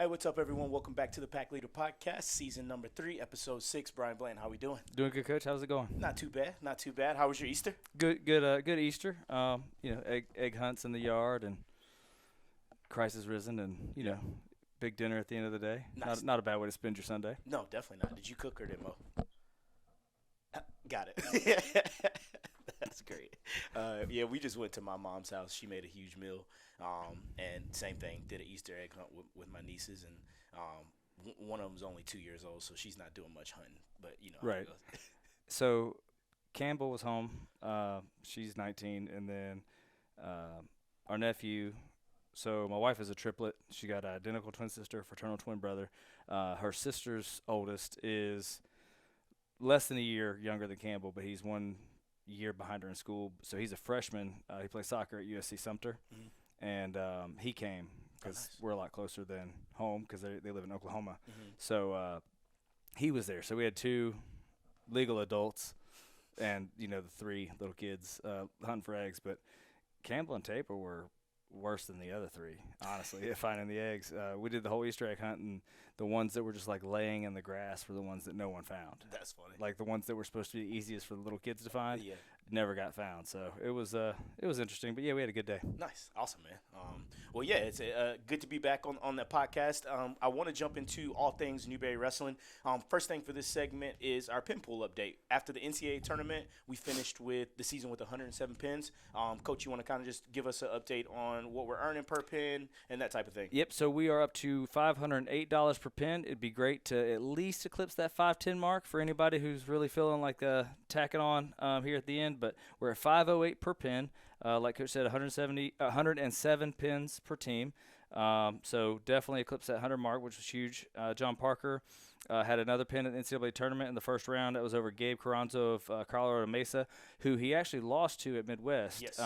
what's up, everyone? Welcome back to the Pack Leader Podcast, season number 3, episode 6. Brian Bland, how we doing? Doing good, Coach. How's it going? Not too bad, not too bad. How was your Easter? Good Easter. Egg hunts in the yard and Christ has risen, and big dinner at the end of the day. Nice. Not a bad way to spend your Sunday. No, definitely not. Did you cook or did Mo? Got it. That's great. Yeah, we just went to my mom's house. She made a huge meal, and same thing. Did an Easter egg hunt with my nieces, and one of them's only 2 years old, so she's not doing much hunting. But you know, how it Right. goes. So Campbell was home. She's 19, and then our nephew. So my wife is a triplet. She got an identical twin sister, fraternal twin brother. Her sister's oldest is less than a year younger than Campbell, but he's 1 year behind her in school. So he's a freshman. He plays soccer at USC Sumter, Mhm. and he came because nice. we're a lot closer than home because they live in Oklahoma. Mhm. So he was there. So we had 2 legal adults and, the 3 little kids hunting for eggs. But Campbell and Taper were worse than the other 3, honestly, at finding the eggs. We did the whole Easter egg hunt, and the ones that were just like laying in the grass were the ones that no one found. That's funny. Like the ones that were supposed to be the easiest for the little kids to find Yeah. never got found. So it was interesting. But yeah, we had a good day. Nice. Awesome, man. Well, yeah, it's good to be back on that podcast. I want to jump into all things Newberry Wrestling. First thing for this segment is our pin pool update. After the NCAA tournament, we finished with the season with 107 pins. Coach, you want to kind of just give us an update on what we're earning per pin and that type of thing? Yep, so we are up to $508 per pin. It'd be great to at least eclipse that 510 mark for anybody who's really feeling like tacking on here at the end. But we're at 508 per pin. Like Coach said, 107 pins per team. So definitely eclipsed that 100 mark, which was huge. John Parker had another pin at the NCAA tournament in the first round. That was over Gabe Carranzo of Colorado Mesa, who he actually lost to at Midwest. Yes.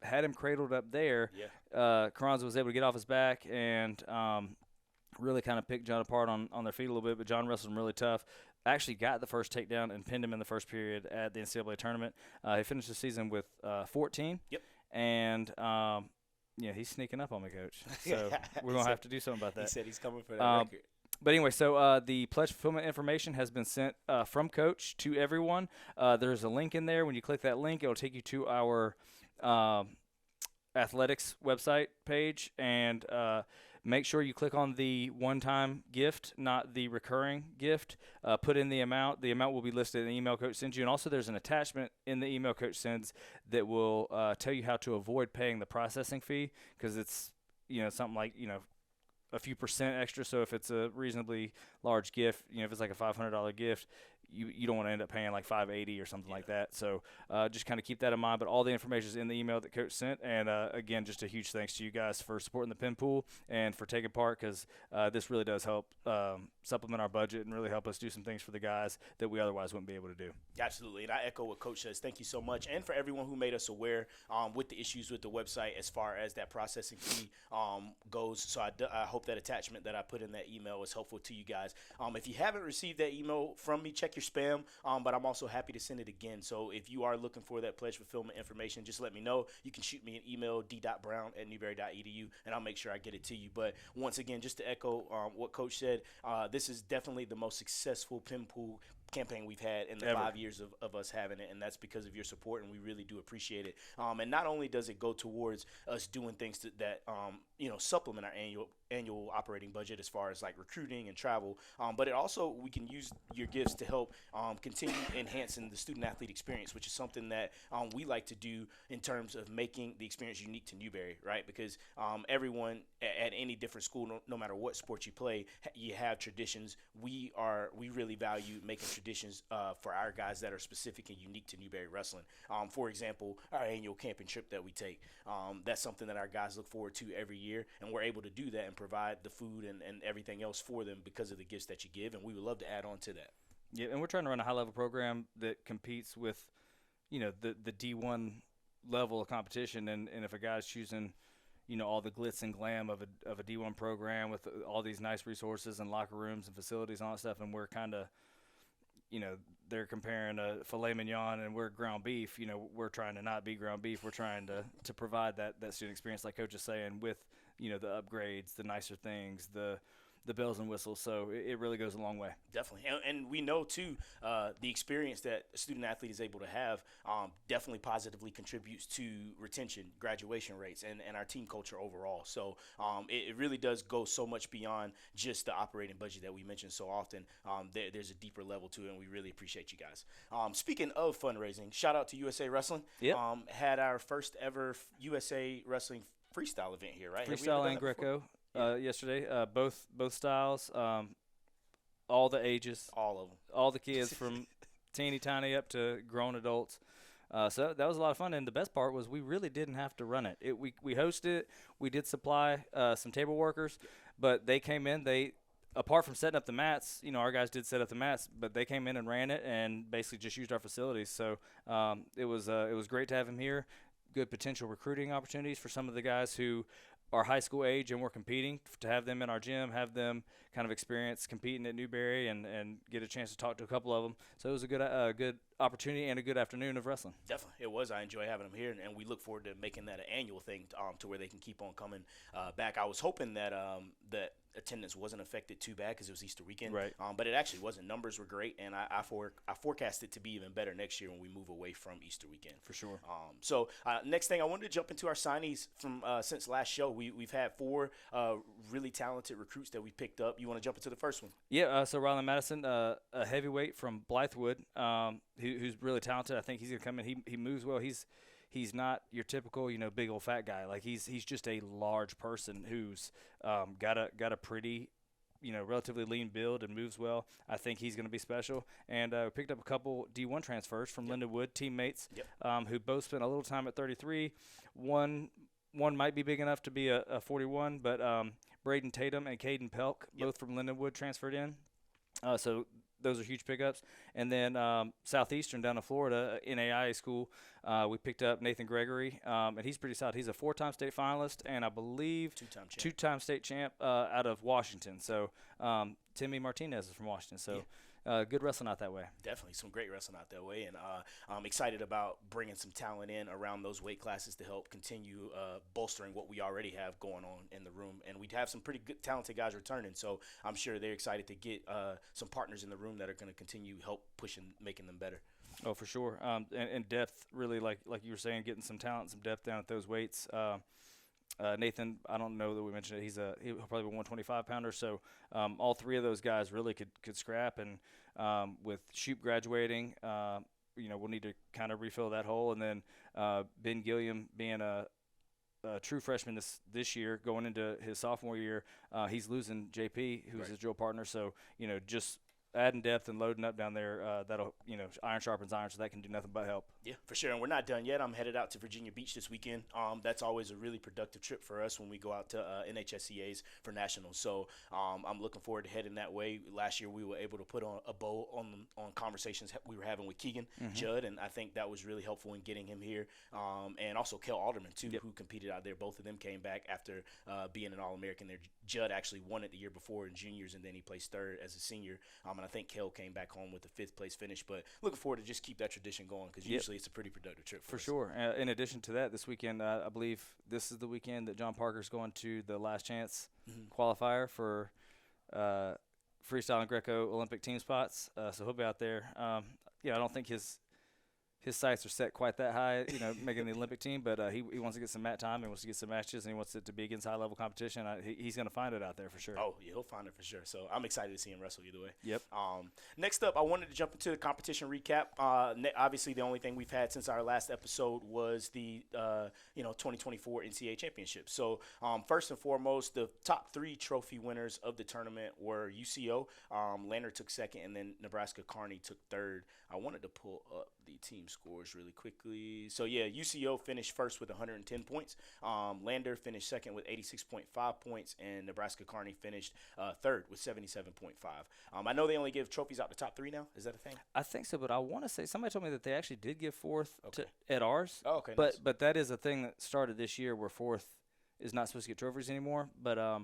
Had him cradled up there. Yeah. Carranzo was able to get off his back and really kind of picked John apart on their feet a little bit, but John wrestled him really tough. Actually got the first takedown and pinned him in the first period at the NCAA tournament. He finished the season with 14. Yep. And, he's sneaking up on me, Coach. So we're going to have to do something about that. He said he's coming for that record. But anyway, so the pledge fulfillment information has been sent from Coach to everyone. There's a link in there. When you click that link, it will take you to our athletics website page, and make sure you click on the one-time gift, not the recurring gift. Put in the amount. The amount will be listed in the email Coach sends you. And also there's an attachment in the email Coach sends that will tell you how to avoid paying the processing fee, because it's, something like, a few percent extra. So if it's a reasonably large gift, if it's like a $500 gift, you don't want to end up paying like $580 or something like that. So just kind of keep that in mind. But all the information is in the email that Coach sent. And, again, just a huge thanks to you guys for supporting the pin pool and for taking part, because this really does help supplement our budget and really help us do some things for the guys that we otherwise wouldn't be able to do. Absolutely, and I echo what Coach says. Thank you so much, and for everyone who made us aware with the issues with the website as far as that processing fee goes. So I hope that attachment that I put in that email is helpful to you guys. If you haven't received that email from me, check your spam, but I'm also happy to send it again. So if you are looking for that pledge fulfillment information, just let me know. You can shoot me an email, d.brown@newberry.edu, and I'll make sure I get it to you. But once again, just to echo what Coach said, this is definitely the most successful pin pool campaign we've had in the Ever. 5 years of us having it, and that's because of your support, and we really do appreciate it. And not only does it go towards us doing things that supplement our annual operating budget as far as like recruiting and travel, but it also, we can use your gifts to help continue enhancing the student athlete experience, which is something that we like to do in terms of making the experience unique to Newberry, right? Because everyone at any different school, no matter what sport you play, you have traditions. We really value making traditions for our guys that are specific and unique to Newberry Wrestling. For example, our annual camping trip that we take. That's something that our guys look forward to every year, and we're able to do that and provide the food and everything else for them because of the gifts that you give, and we would love to add on to that. Yeah, and we're trying to run a high-level program that competes with, the D1 level of competition. And if a guy's choosing, all the glitz and glam of a D1 program with all these nice resources and locker rooms and facilities and all that stuff, and we're kind of, they're comparing a filet mignon and we're ground beef. We're trying to not be ground beef. We're trying to provide that student experience, like Coach is saying, with, the upgrades, the nicer things, the the bells and whistles. So it really goes a long way. Definitely, and we know too the experience that a student athlete is able to have definitely positively contributes to retention, graduation rates, and our team culture overall. So it really does go so much beyond just the operating budget that we mention so often. There's a deeper level to it, and we really appreciate you guys. Speaking of fundraising, shout out to USA Wrestling. Yep. Had our first ever USA Wrestling freestyle event here, right? Have we ever Freestyle done and that before? Greco yesterday. Both styles. All the ages, All of them. all the kids from teeny tiny up to grown adults. So that was a lot of fun, and the best part was we really didn't have to run it. We hosted it. We did supply some table workers, but they came in. They, apart from setting up the mats, our guys did set up the mats, but they came in and ran it and basically just used our facilities. So it was great to have him here. Good potential recruiting opportunities for some of the guys who are high school age and we're competing, to have them in our gym, have them kind of experience competing at Newberry and get a chance to talk to a couple of them. So it was a good opportunity and a good afternoon of wrestling. Definitely, it was. I enjoy having them here, and we look forward to making that an annual thing to where they can keep on coming back. I was hoping that that attendance wasn't affected too bad because it was Easter weekend, right? But it actually wasn't. Numbers were great, and I forecast it to be even better next year when we move away from Easter weekend. For sure. So next thing, I wanted to jump into our signees from since last show. We've had 4 really talented recruits that we picked up. You want to jump into the first one? Yeah. So Rylan Madison, a heavyweight from Blythewood, who's really talented. I think he's gonna come in. He moves well. He's not your typical, big old fat guy. Like he's just a large person who's got a pretty, relatively lean build and moves well. I think he's going to be special. And we picked up a couple D1 transfers from Lindenwood, teammates, who both spent a little time at 33. One might be big enough to be a 41, but Braden Tatum and Caden Pelk, both from Lindenwood, transferred in. So those are huge pickups. And then Southeastern down in Florida, NAIA school, we picked up Nathan Gregory, and he's pretty solid. He's a 4-time state finalist and I believe two-time state champ out of Washington. So Timmy Martinez is from Washington. So good wrestling out that way. Definitely some great wrestling out that way, and I'm excited about bringing some talent in around those weight classes to help continue bolstering what we already have going on in the room. And we have some pretty good talented guys returning, so I'm sure they're excited to get some partners in the room that are going to continue help pushing, making them better. Oh, for sure. And depth, really, like you were saying, getting some talent, some depth down at those weights. Nathan, I don't know that we mentioned it. He'll probably be a 125 pounder. So all 3 of those guys really could scrap. And with Shoup graduating, we'll need to kind of refill that hole. And then Ben Gilliam being a true freshman this year, going into his sophomore year, he's losing JP, who's his drill partner. So just adding depth and loading up down there, that'll, iron sharpens iron, so that can do nothing but help. Yeah, for sure. And we're not done yet. I'm headed out to Virginia Beach this weekend. That's always a really productive trip for us when we go out to NHSCAs for nationals. So I'm looking forward to heading that way. Last year we were able to put on a bow on conversations we were having with Keegan Judd, and I think that was really helpful in getting him here. And also Kel Alderman, too, who competed out there. Both of them came back after being an All-American there. Judd actually won it the year before in juniors, and then he placed 3rd as a senior. And I think Kel came back home with a 5th place finish. But looking forward to just keep that tradition going because usually it's a pretty productive trip for us. Sure. In addition to that, this weekend, I believe this is the weekend that John Parker's going to the last chance qualifier for freestyle and Greco Olympic team spots. So he'll be out there. I don't think his sights are set quite that high, making the Olympic team, but he wants to get some mat time and wants to get some matches, and he wants it to be against high-level competition. He's going to find it out there for sure. Oh, yeah, he'll find it for sure. So I'm excited to see him wrestle either way. Yep. Next up, I wanted to jump into the competition recap. Obviously, the only thing we've had since our last episode was the 2024 NCAA championship. So first and foremost, the top 3 trophy winners of the tournament were UCO. Lander took 2nd, and then Nebraska Kearney took 3rd. I wanted to pull up the team scores really quickly. So, yeah, UCO finished 1st with 110 points. Lander finished 2nd with 86.5 points, and Nebraska Kearney finished 3rd with 77.5. I know they only give trophies out to top 3 now. Is that a thing? I think so, but I want to say somebody told me that they actually did give 4th at ours. Oh, okay. But nice. But that is a thing that started this year where 4th is not supposed to get trophies anymore. But I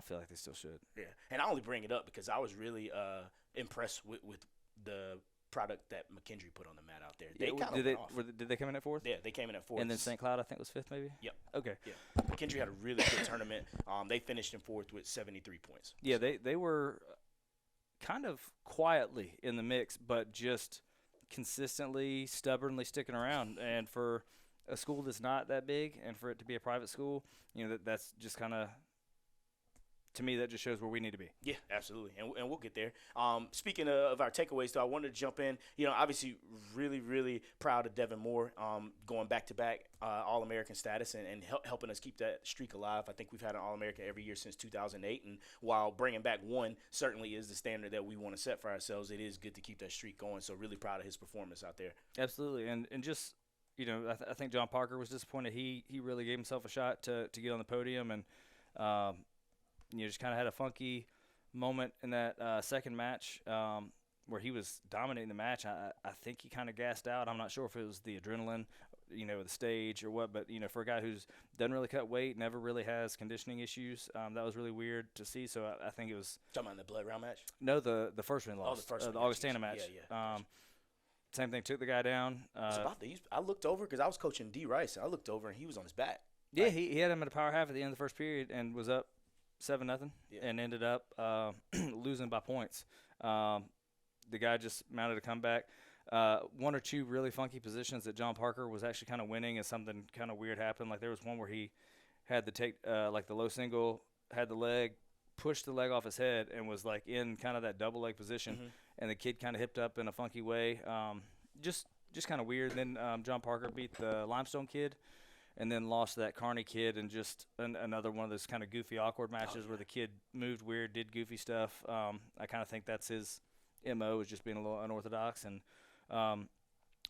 feel like they still should. Yeah, and I only bring it up because I was really impressed with the product that McKendree put on the mat out there. Yeah, They kind of did went off. did they come in at fourth? Yeah, they came in at fourth. And then St. Cloud, I think, was fifth, maybe. Yep. Okay. Yeah. McKendree had a really good tournament. They finished in fourth with 73 points. Yeah, they were kind of quietly in the mix, but just consistently, stubbornly sticking around. And for a school that's not that big, and for it to be a private school, that's just kind of, to me, that just shows where we need to be. Yeah, absolutely, and we'll get there. Speaking of our takeaways, though, I wanted to jump in. Obviously, really, really proud of Devin Moore going back-to-back All-American status and helping us keep that streak alive. I think we've had an All-American every year since 2008, and while bringing back one certainly is the standard that we want to set for ourselves, it is good to keep that streak going, so really proud of his performance out there. Absolutely, and just – I think John Parker was disappointed. He really gave himself a shot to get on the podium, and just kind of had a funky moment in that second match where he was dominating the match. I think he kind of gassed out. I'm not sure if it was the adrenaline, the stage or what, but for a guy who's doesn't really cut weight, never really has conditioning issues, that was really weird to see. So I think it was talking about the blood round match. No, the first one lost. The first one, the Augustana match. Yeah. Same thing, took the guy down. I looked over because I was coaching D. Rice. I looked over and he was on his back. Yeah, he had him at a power half at the end of the first period and was up 7-0, and ended up losing by points. The guy just mounted a comeback. One or two really funky positions that John Parker was actually kind of winning, and something kind of weird happened. Like there was one where he had the low single, had the leg, pushed the leg off his head, and was like in kind of that double leg position. Mm-hmm. And the kid kind of hipped up in a funky way. Just kind of weird. And then John Parker beat the Limestone kid, and then lost to that Kearney kid, and just another one of those kind of goofy, awkward matches where the kid moved weird, did goofy stuff. I kind of think that's his MO, is just being a little unorthodox. And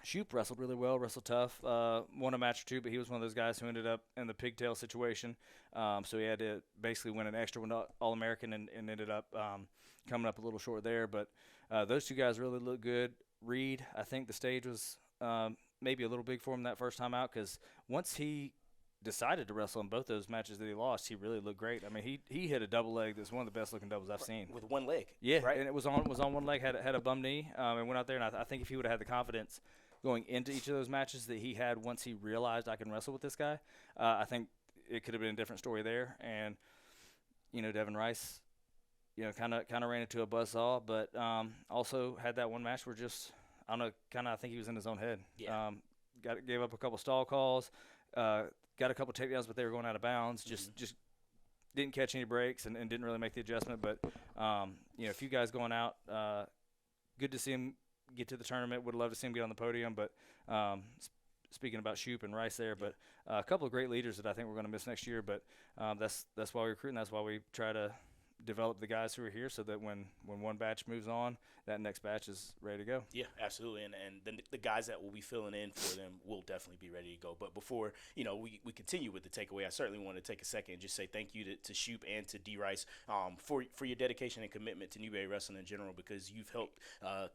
Shoop wrestled really well, wrestled tough, won a match or two, but he was one of those guys who ended up in the pigtail situation. So he had to basically win an extra one All-American and ended up coming up a little short there. But those two guys really looked good. Reed, I think the stage was maybe a little big for him that first time out, because once he decided to wrestle in both those matches that he lost, he really looked great. I mean, he hit a double leg that's one of the best looking doubles I've seen. With one leg. Yeah, right? And it was on one leg, had a bum knee, and went out there. And I think if he would have had the confidence going into each of those matches that he had once he realized I can wrestle with this guy, I think it could have been a different story there. And, Devin Rice, kind of ran into a buzzsaw, but also had that one match where just, I don't know, I think he was in his own head. Yeah. Gave up a couple stall calls, got a couple takedowns, but they were going out of bounds. Just didn't catch any breaks and didn't really make the adjustment. But, a few guys going out, good to see him get to the tournament. Would love to see him get on the podium. But speaking about Shoop and Rice there, but a couple of great leaders that I think we're going to miss next year. But that's why we recruit, and that's why we try to develop the guys who are here, so that when one batch moves on, that next batch is ready to go. Yeah, absolutely. And the guys that will be filling in for them will definitely be ready to go. But before, we continue with the takeaway, I certainly want to take a second and just say thank you to Shoop and to D. Rice for your dedication and commitment to Newberry Wrestling in general, because you've helped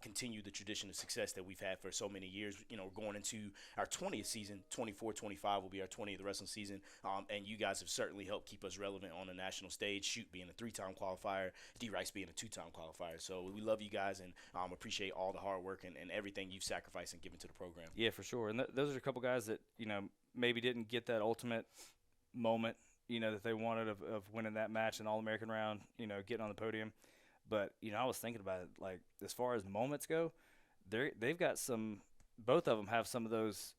continue the tradition of success that we've had for so many years. We're going into our 20th season. 24-25 will be our 20th wrestling season. And you guys have certainly helped keep us relevant on the national stage, Shoop being a 3-time qualifier, D. Rice being a 2-time qualifier. So we love you guys and appreciate all the hard work and everything you've sacrificed and given to the program. Yeah, for sure. And those are a couple guys that, maybe didn't get that ultimate moment, that they wanted of winning that match in All-American round, getting on the podium. But, I was thinking about it, like, as far as moments go, they've got both of them have some of those,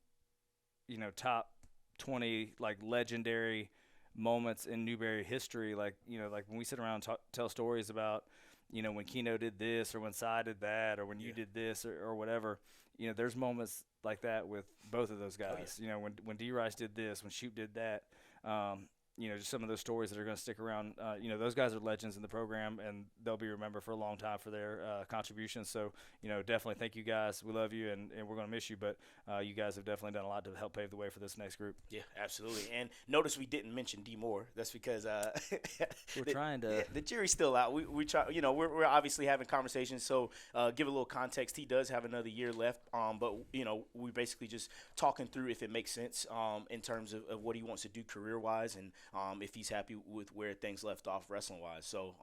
top 20, like, legendary moments in Newberry history. Like, like when we sit around and tell stories about, when Keno did this, or when Cy did that, or when you did this, or whatever, there's moments like that with both of those guys. Oh, yeah. When D. Rice did this, when Shoop did that, just some of those stories that are going to stick around. Those guys are legends in the program, and they'll be remembered for a long time for their contributions. So, definitely thank you guys. We love you, and we're going to miss you, but you guys have definitely done a lot to help pave the way for this next group. Yeah, absolutely. And notice we didn't mention D. Moore. That's because we're trying to. The jury's still out. We try. We're obviously having conversations. So give a little context. He does have another year left. But we basically just talking through if it makes sense in terms of what he wants to do career-wise, and if he's happy with where things left off wrestling wise. So,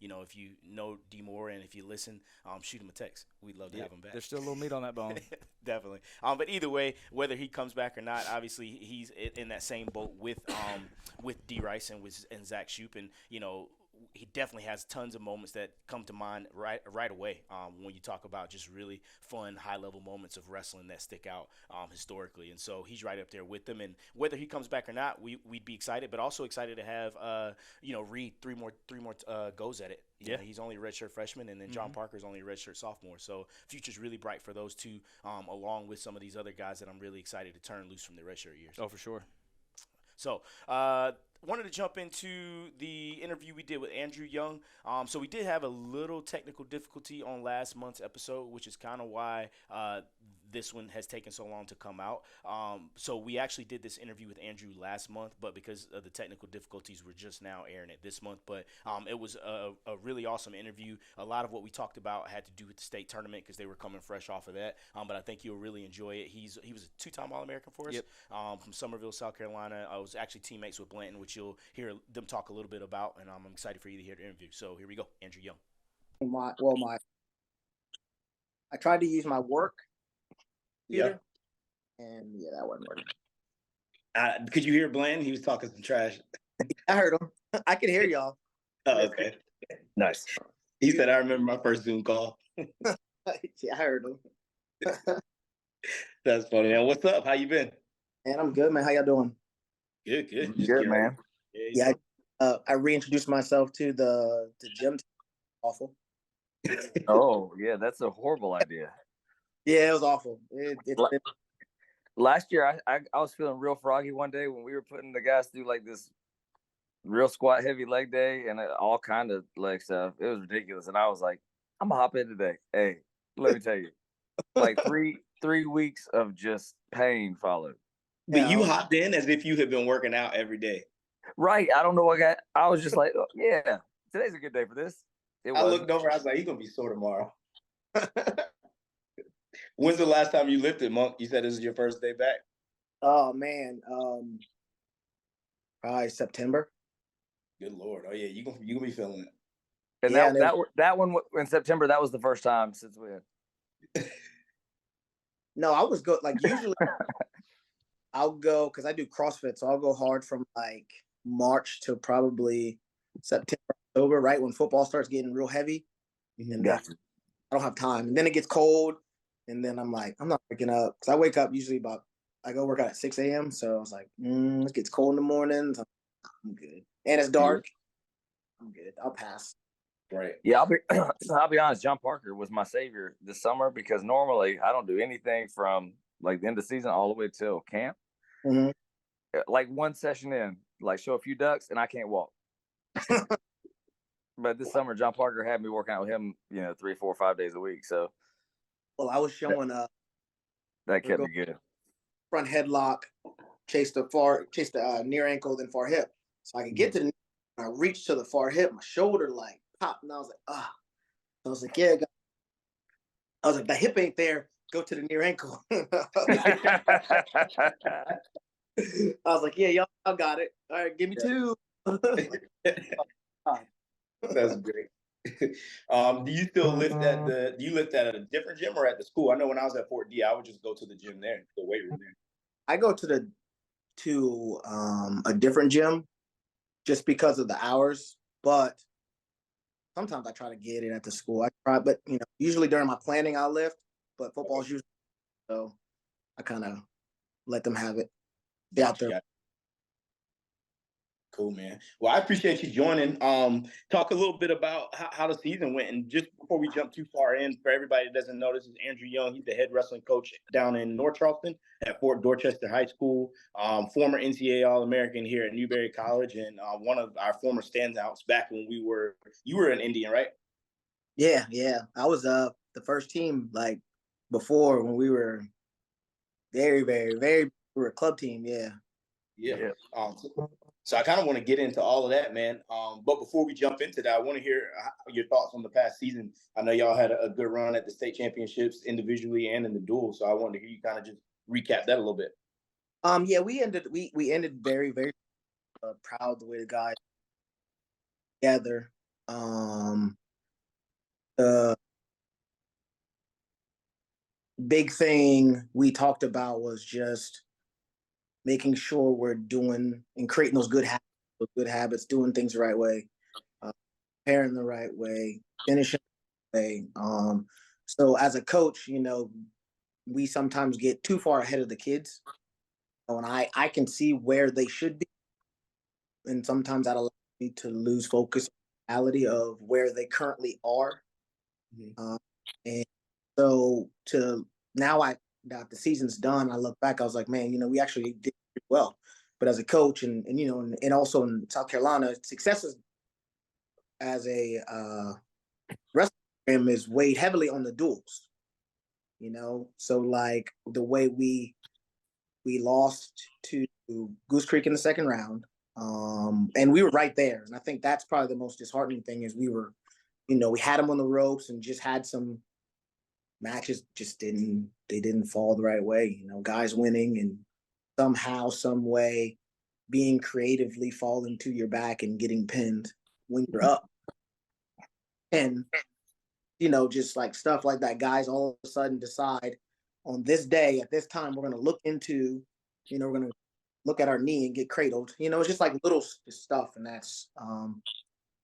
if you know D Moore and if you listen, shoot him a text. We'd love to have him back. There's still a little meat on that bone. Definitely. But either way, whether he comes back or not, obviously he's in that same boat with D Rice and Zach Shoop, and he definitely has tons of moments that come to mind right away when you talk about just really fun, high-level moments of wrestling that stick out historically. And so he's right up there with them. And whether he comes back or not, we'd be excited, but also excited to have Reed three more goes at it. He's only a redshirt freshman, and then John Parker's only a redshirt sophomore. So future's really bright for those two, along with some of these other guys that I'm really excited to turn loose from their redshirt years. Oh, for sure. So, wanted to jump into the interview we did with Andrew Young. So we did have a little technical difficulty on last month's episode, which is kind of why this one has taken so long to come out. So we actually did this interview with Andrew last month, but because of the technical difficulties, we're just now airing it this month. But it was a really awesome interview. A lot of what we talked about had to do with the state tournament because they were coming fresh off of that. But I think you'll really enjoy it. He was a two-time All-American for us from Summerville, South Carolina. I was actually teammates with Blanton, which you'll hear them talk a little bit about, and I'm excited for you to hear the interview. So here we go, Andrew Young. I tried to use my work computer, and that wasn't working. Could you hear Blanton? He was talking some trash. I heard him. I could hear y'all. Oh, okay. Nice. He said, I remember my first Zoom call. Yeah, I heard him. That's funny, man. What's up? How you been? Man, I'm good, man. How y'all doing? Good. Just Good, man. Yeah, I reintroduced myself to the gym. Awful. Oh, yeah, that's a horrible idea. Yeah, it was awful. Last year, I was feeling real froggy one day when we were putting the guys through like this real squat heavy leg day and all kind of leg stuff. It was ridiculous, and I was like, I'm gonna hop in today. Hey, let me tell you, like three weeks of just pain followed. But you hopped in as if you had been working out every day. Right. I don't know what I was just like, oh, yeah, today's a good day for this. I looked over, I was like, he's going to be sore tomorrow. When's the last time you lifted, Monk? You said this is your first day back? Oh, man. Probably September. Good Lord. Oh, yeah, you're going to be feeling it. And that one in September, that was the first time since when? No, I was good. Like, usually I'll go, because I do CrossFit, so I'll go hard from like March to probably September, October, right when football starts getting real heavy. And Gotcha. I don't have time. And then it gets cold, and then I'm like, I'm not waking up. Because I wake up usually I go work out at 6 a.m. So I was like, it gets cold in the mornings. I'm good. And it's dark. I'm good. I'll pass. Right. Yeah, I'll be honest. John Parker was my savior this summer because normally I don't do anything from like the end of the season all the way till camp. Mm-hmm. Like one session in, like show a few ducks, and I can't walk. But this summer, John Parker had me working out with him, 3, 4, 5 days a week. So, well, I was showing that kept me good. Front headlock, chase the near ankle, then far hip. So I could get to the knee. I reached to the far hip, my shoulder like popped, and I was like, ah. I was like, yeah. I was like, the hip ain't there. Go to the near ankle. I was like, yeah, y'all got it. All right, give me 2. That's great. Do you still lift at a different gym or at the school? I know when I was at Fort D, I would just go to the gym there, the weight room there. I go to a different gym just because of the hours, but sometimes I try to get it at the school. I try, but usually during my planning I'll lift, but football's usually, so I kind of let them have it. Be out there. Cool, man. Well, I appreciate you joining. Talk a little bit about how the season went. And just before we jump too far in, for everybody that doesn't know, this is Andrew Young. He's the head wrestling coach down in North Charleston at Fort Dorchester High School, former NCAA All-American here at Newberry College, and one of our former standouts back when you were an Indian, right? Yeah. I was the first team, like, before when we were very, very, very, we were a club team, yeah. So I kind of want to get into all of that, man. But before we jump into that, I want to hear your thoughts on the past season. I know y'all had a good run at the state championships individually and in the duel. So I wanted to hear you kind of just recap that a little bit. Yeah, we ended very, very proud of the way the guys together. The big thing we talked about was just making sure we're doing and creating those good habits, doing things the right way, preparing the right way, finishing the right way. So as a coach, we sometimes get too far ahead of the kids. And I can see where they should be. And sometimes that allows me to lose focus reality of where they currently are. And so that the season's done, I look back, I was like, man, we actually did pretty well. But as a coach and also in South Carolina, success as a wrestling program is weighed heavily on the duels. So like the way we lost to Goose Creek in the second round, and we were right there. And I think that's probably the most disheartening thing is we were, we had them on the ropes and just had some matches didn't fall the right way. Guys winning and somehow, some way, being creatively falling to your back and getting pinned when you're up, and just like stuff like that. Guys all of a sudden decide on this day at this time we're going to look into, we're going to look at our knee and get cradled. It's just like little stuff, and that's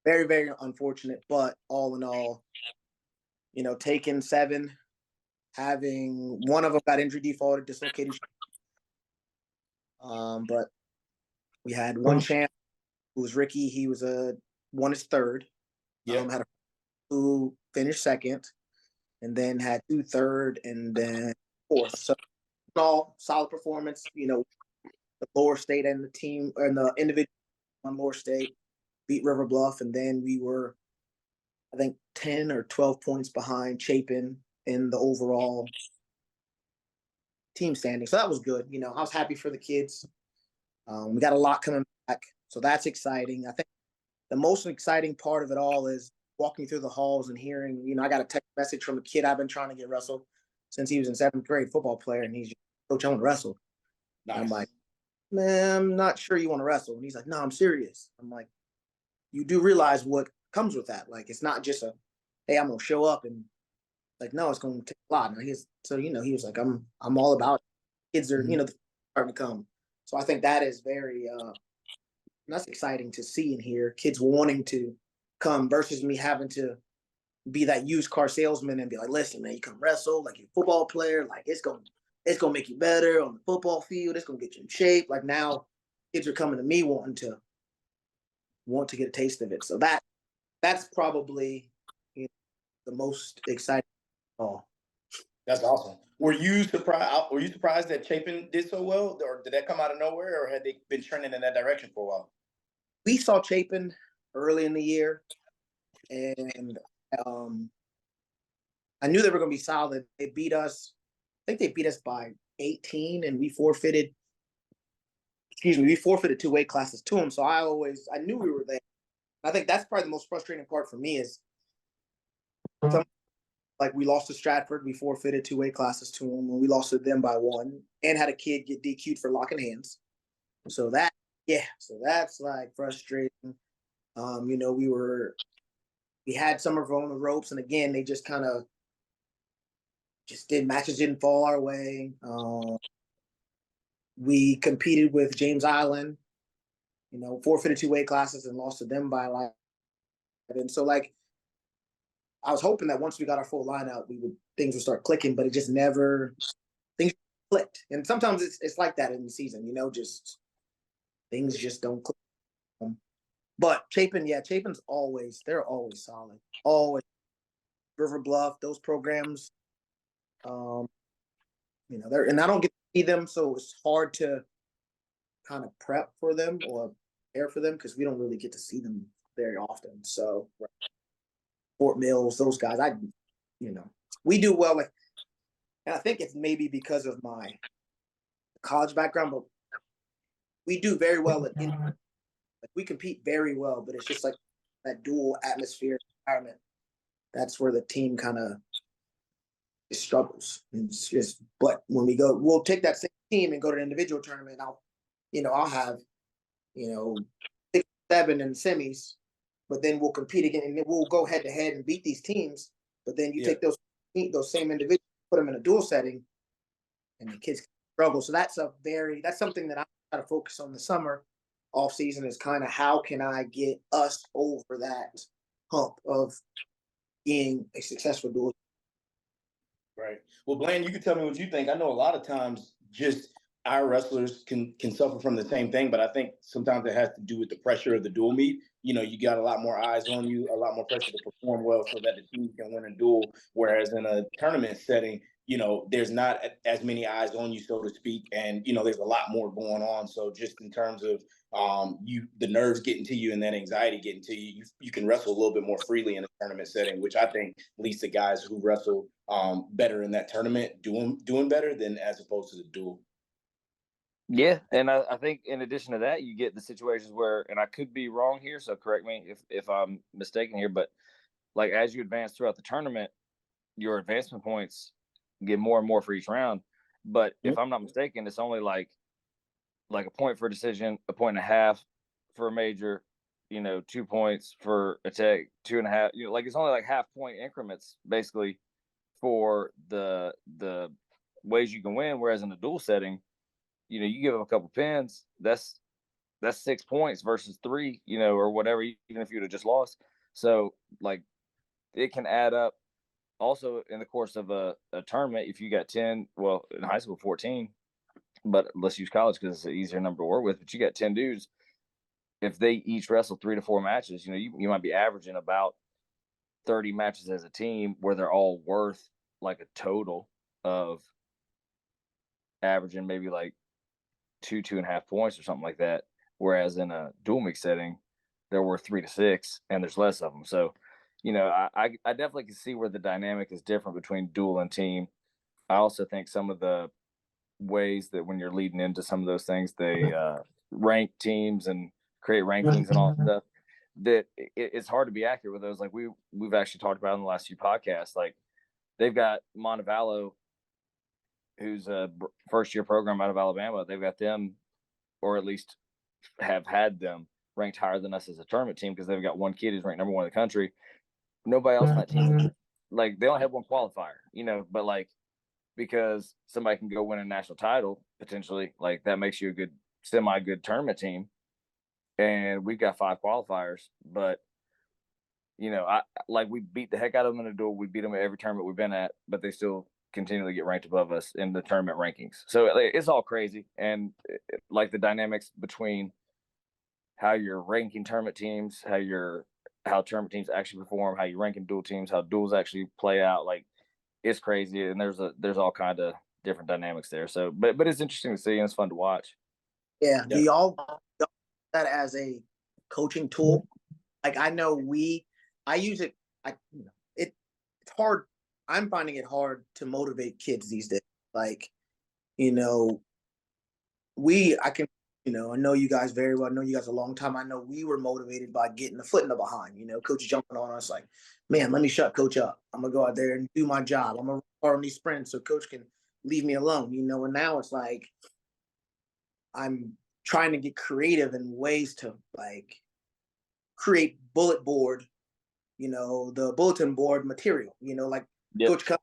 very, very unfortunate. But all in all, taking 7, having one of them got injury defaulted, dislocated. But we had one champ who was Ricky. He was won his third. Yeah. Had a who finished second, and then had 2 third, and then 4th. So all solid performance. The Lower State and the team and the individual on Lower State beat River Bluff, and then we were, I think, 10 or 12 points behind Chapin in the overall team standing. So that was good. I was happy for the kids. We got a lot coming back, so that's exciting. I think the most exciting part of it all is walking through the halls and hearing, I got a text message from a kid I've been trying to get wrestled since he was in 7th grade, football player, and he's just, Coach, I want to wrestle. Nice. I'm like, man, I'm not sure you want to wrestle. And he's like, no, I'm serious. I'm like, you do realize what comes with that. Like, it's not just hey, I'm going to show up and like, no, it's going to take a lot. And he was like, I'm all about it. Kids are, starting to come. So I think that is very, that's exciting to see and hear, kids wanting to come versus me having to be that used car salesman and be like, listen, man, you come wrestle, like you're a football player, like it's gonna make you better on the football field, it's gonna get you in shape. Like now kids are coming to me want to get a taste of it. So that's probably the most exciting of all. That's awesome. Were you surprised that Chapin did so well, or did that come out of nowhere, or had they been trending in that direction for a while? We saw Chapin early in the year, and I knew they were going to be solid. They beat us. I think they beat us by 18, and we forfeited 2 weight classes to them. So I knew we were there. I think that's probably the most frustrating part for me is like we lost to Stratford. We forfeited 2 weight classes to them, and we lost to them by 1, and had a kid get DQ'd for locking hands. So that's like frustrating. We had some of them on the ropes, and again, they just kind of matches didn't fall our way. We competed with James Island, forfeited 2 weight classes and lost to them by like. And so like, I was hoping that once we got our full lineup, things would start clicking, but it just never, things clicked. And sometimes it's like that in the season, just things just don't click. But Chapin's they're always solid. Always. River Bluff, those programs, and I don't get to see them, so it's hard to kind of prep for them or prepare for them because we don't really get to see them very often. So Fort Mills, those guys, we do well. Like, and I think it's maybe because of my college background, but we do very well we compete very well, but it's just like that dual atmosphere environment. That's where the team kind of struggles. It's just, but when we'll take that same team and go to an individual tournament. I'll have 6, 7 in the semis, but then we'll compete again and then we'll go head to head and beat these teams. But then you take those same individuals, put them in a dual setting, and the kids struggle. So that's something that I try to focus on the summer off season is kind of how can I get us over that hump of being a successful dual. Right. Well, Bland, you can tell me what you think. I know a lot of times just our wrestlers can suffer from the same thing, but I think sometimes it has to do with the pressure of the dual meet. You got a lot more eyes on you, a lot more pressure to perform well so that the team can win a duel. Whereas in a tournament setting, there's not as many eyes on you, so to speak, and there's a lot more going on. So just in terms of the nerves getting to you and that anxiety getting to you, you can wrestle a little bit more freely in a tournament setting, which I think leads to guys who wrestle better in that tournament doing better than as opposed to the duel. Yeah, and I think in addition to that, you get the situations where, and I could be wrong here, so correct me if I'm mistaken here, but like as you advance throughout the tournament, your advancement points get more and more for each round. But if I'm not mistaken, it's only like a point for a decision, a point and a half for a major, 2 points for a tech, 2.5. Like it's only like half point increments basically for the ways you can win. Whereas in a dual setting, you give them a couple pins, that's 6 points versus 3, or whatever, even if you'd have just lost. So like it can add up also in the course of a tournament. If you got 10, well, in high school, 14, but let's use college because it's an easier number to work with. But you got 10 dudes. If they each wrestle 3 to 4 matches, you might be averaging about 30 matches as a team where they're all worth like a total of averaging maybe like 2.5 points or something like that. Whereas in a dual mix setting, they're worth 3 to 6 and there's less of them. So, I definitely can see where the dynamic is different between dual and team. I also think some of the ways that when you're leading into some of those things, they rank teams and create rankings and all that stuff, that it's hard to be accurate with those. Like we've actually talked about in the last few podcasts, like they've got Montevallo, who's a first year program out of Alabama. They've got them, or at least have had them ranked higher than us as a tournament team because they've got one kid who's ranked number 1 in the country. Nobody else on that team, like they only have one qualifier, but like because somebody can go win a national title potentially, like that makes you a semi-good tournament team. And we've got 5 qualifiers, but we beat the heck out of them in a duel. We beat them at every tournament we've been at, but they still continually get ranked above us in the tournament rankings. So it's all crazy. And like the dynamics between how you're ranking tournament teams, how tournament teams actually perform, how you rank in dual teams, how duels actually play out, like it's crazy. And there's all kind of different dynamics there. So, but it's interesting to see and it's fun to watch. Yeah. Do y'all that as a coaching tool? Like I know I use it. It's hard. I'm finding it hard to motivate kids these days. Like, I know you guys very well. I know you guys a long time. I know we were motivated by getting the foot in the behind, coach jumping on us like, man, let me shut coach up. I'm going to go out there and do my job. I'm going to run these sprints so coach can leave me alone, and now it's like, I'm trying to get creative in ways to like create bulletin board material, like coach comes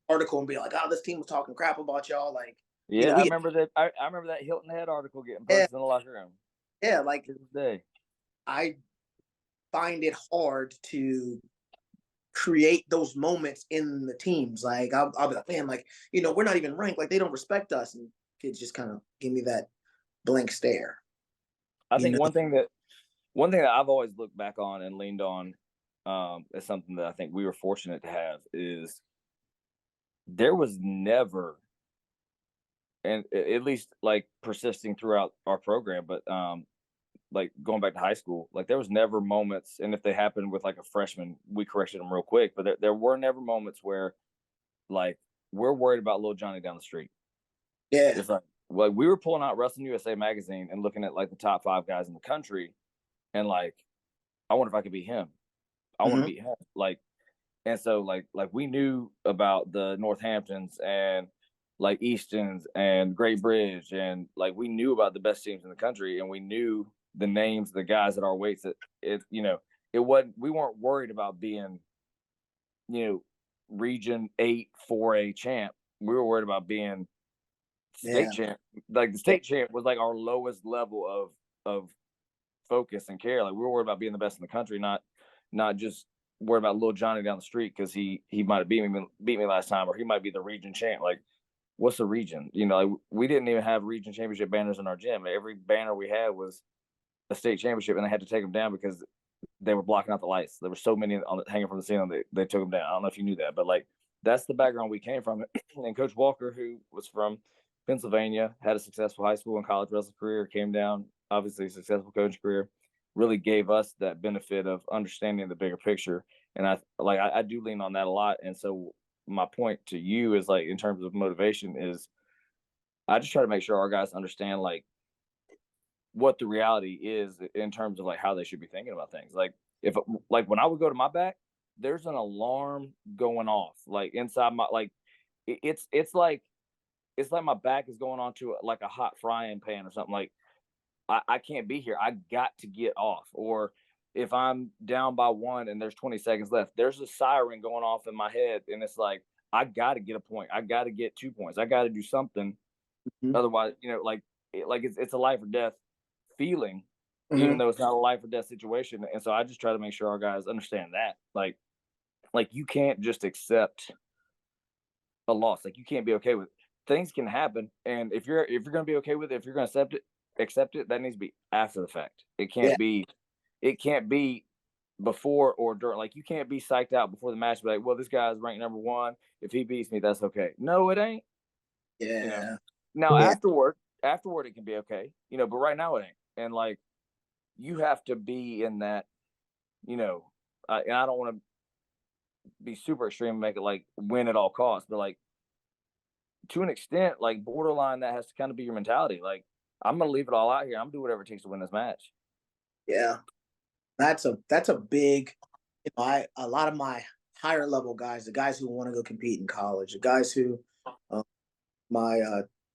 article and be like, oh, this team was talking crap about y'all. Like, yeah, I remember that. I remember that Hilton Head article getting posted in the locker room. Yeah, like to this day, I find it hard to create those moments in the teams. Like I'll be like, man, like we're not even ranked. Like they don't respect us, and kids just kind of give me that blank stare. I think one thing that I've always looked back on and leaned on as something that I think we were fortunate to have is there was never, and at least like persisting throughout our program, but like going back to high school, like there was never moments, and if they happened with like a freshman, we corrected them real quick, but there were never moments where like we're worried about little Johnny down the street. Yeah. It's like we were pulling out Wrestling USA magazine and looking at like the top 5 guys in the country and like, I wonder if I could beat him. I want to beat him. Like, and so like we knew about the Northamptons and like Eastons and Great Bridge, and like we knew about the best teams in the country, and we knew the names, the guys at our weights, it wasn't, we weren't worried about being, region 8 4A champ. We were worried about being state champ. Like the state champ was like our lowest level of focus and care. Like we were worried about being the best in the country, not just worried about little Johnny down the street because he might have beat me last time, or he might be the region champ. Like, what's a region? Like we didn't even have region championship banners in our gym. Every banner we had was a state championship, and they had to take them down because they were blocking out the lights. There were so many hanging from the ceiling, they took them down. I don't know if you knew that, but like that's the background we came from. And Coach Walker, who was from Pennsylvania, had a successful high school and college wrestling career, came down, obviously a successful coaching career, really gave us that benefit of understanding the bigger picture. And I do lean on that a lot. And so my point to you is, like, in terms of motivation, is I just try to make sure our guys understand like what the reality is in terms of like how they should be thinking about things. Like when I would go to my back, there's an alarm going off like inside my, like it's like my back is going onto like a hot frying pan or something. Like I can't be here. I got to get off. Or if I'm down by 1 and there's 20 seconds left, there's a siren going off in my head, and it's like I got to get a point. I got to get 2 points. I got to do something. Mm-hmm. Otherwise, it's a life or death feeling, mm-hmm. even though it's not a life or death situation. And so I just try to make sure our guys understand that. Like you can't just accept a loss. Like you can't be okay with it. Things can happen, and if you're going to be okay with it, if you're going to accept it, that needs to be after the fact. It can't be before or during. Like you can't be psyched out before the match, be like, well, this guy's ranked number 1. If he beats me, that's okay. No, it ain't. Yeah. Now afterward it can be okay, but right now it ain't. And like you have to be in that, and I don't want to be super extreme and make it like win at all costs, but like to an extent, like borderline, that has to kind of be your mentality. Like I'm gonna leave it all out here. I'm gonna do whatever it takes to win this match. Yeah, that's a big. A lot of my higher level guys, the guys who want to go compete in college, the guys who, my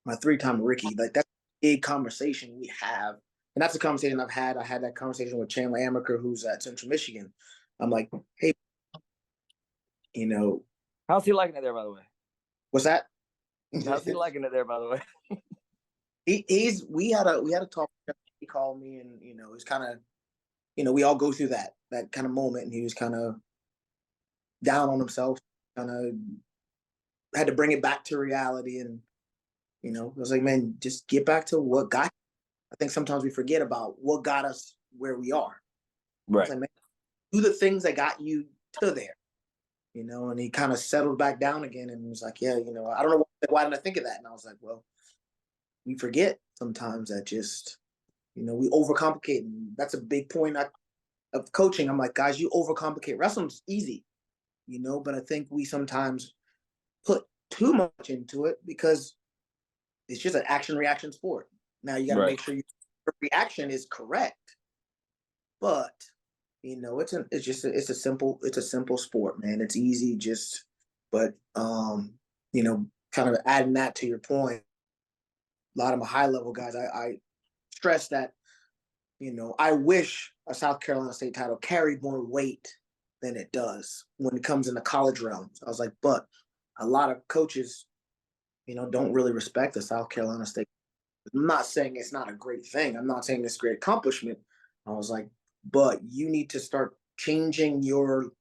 3-time Ricky, like that's a big conversation we have, and that's a conversation I've had. I had that conversation with Chandler Amaker, who's at Central Michigan. I'm like, hey, how's he liking it there, by the way? What's that? How's he liking it there, by the way? We had a talk. He called me, and it was kind of, we all go through that kind of moment, and he was kind of down on himself, kind of had to bring it back to reality, and I was like, man, just get back to what got you. I think sometimes we forget about what got us where we are. Right. Like, man, do the things that got you to there. And he kind of settled back down again and was like, yeah, I don't know why didn't I think of that? And I was like, well, we forget sometimes that just, we overcomplicate. And that's a big point of coaching. I'm like, guys, you overcomplicate. Wrestling's easy, but I think we sometimes put too much into it because it's just an action-reaction sport. Now you got to make sure your reaction is correct, but it's a simple sport, man. It's easy, but kind of adding that to your point, a lot of my high level guys, I stress that, I wish a South Carolina State title carried more weight than it does when it comes in the college realms. I was like, but a lot of coaches, don't really respect the South Carolina State. I'm not saying it's not a great thing. I'm not saying it's a great accomplishment. I was like, but you need to start changing your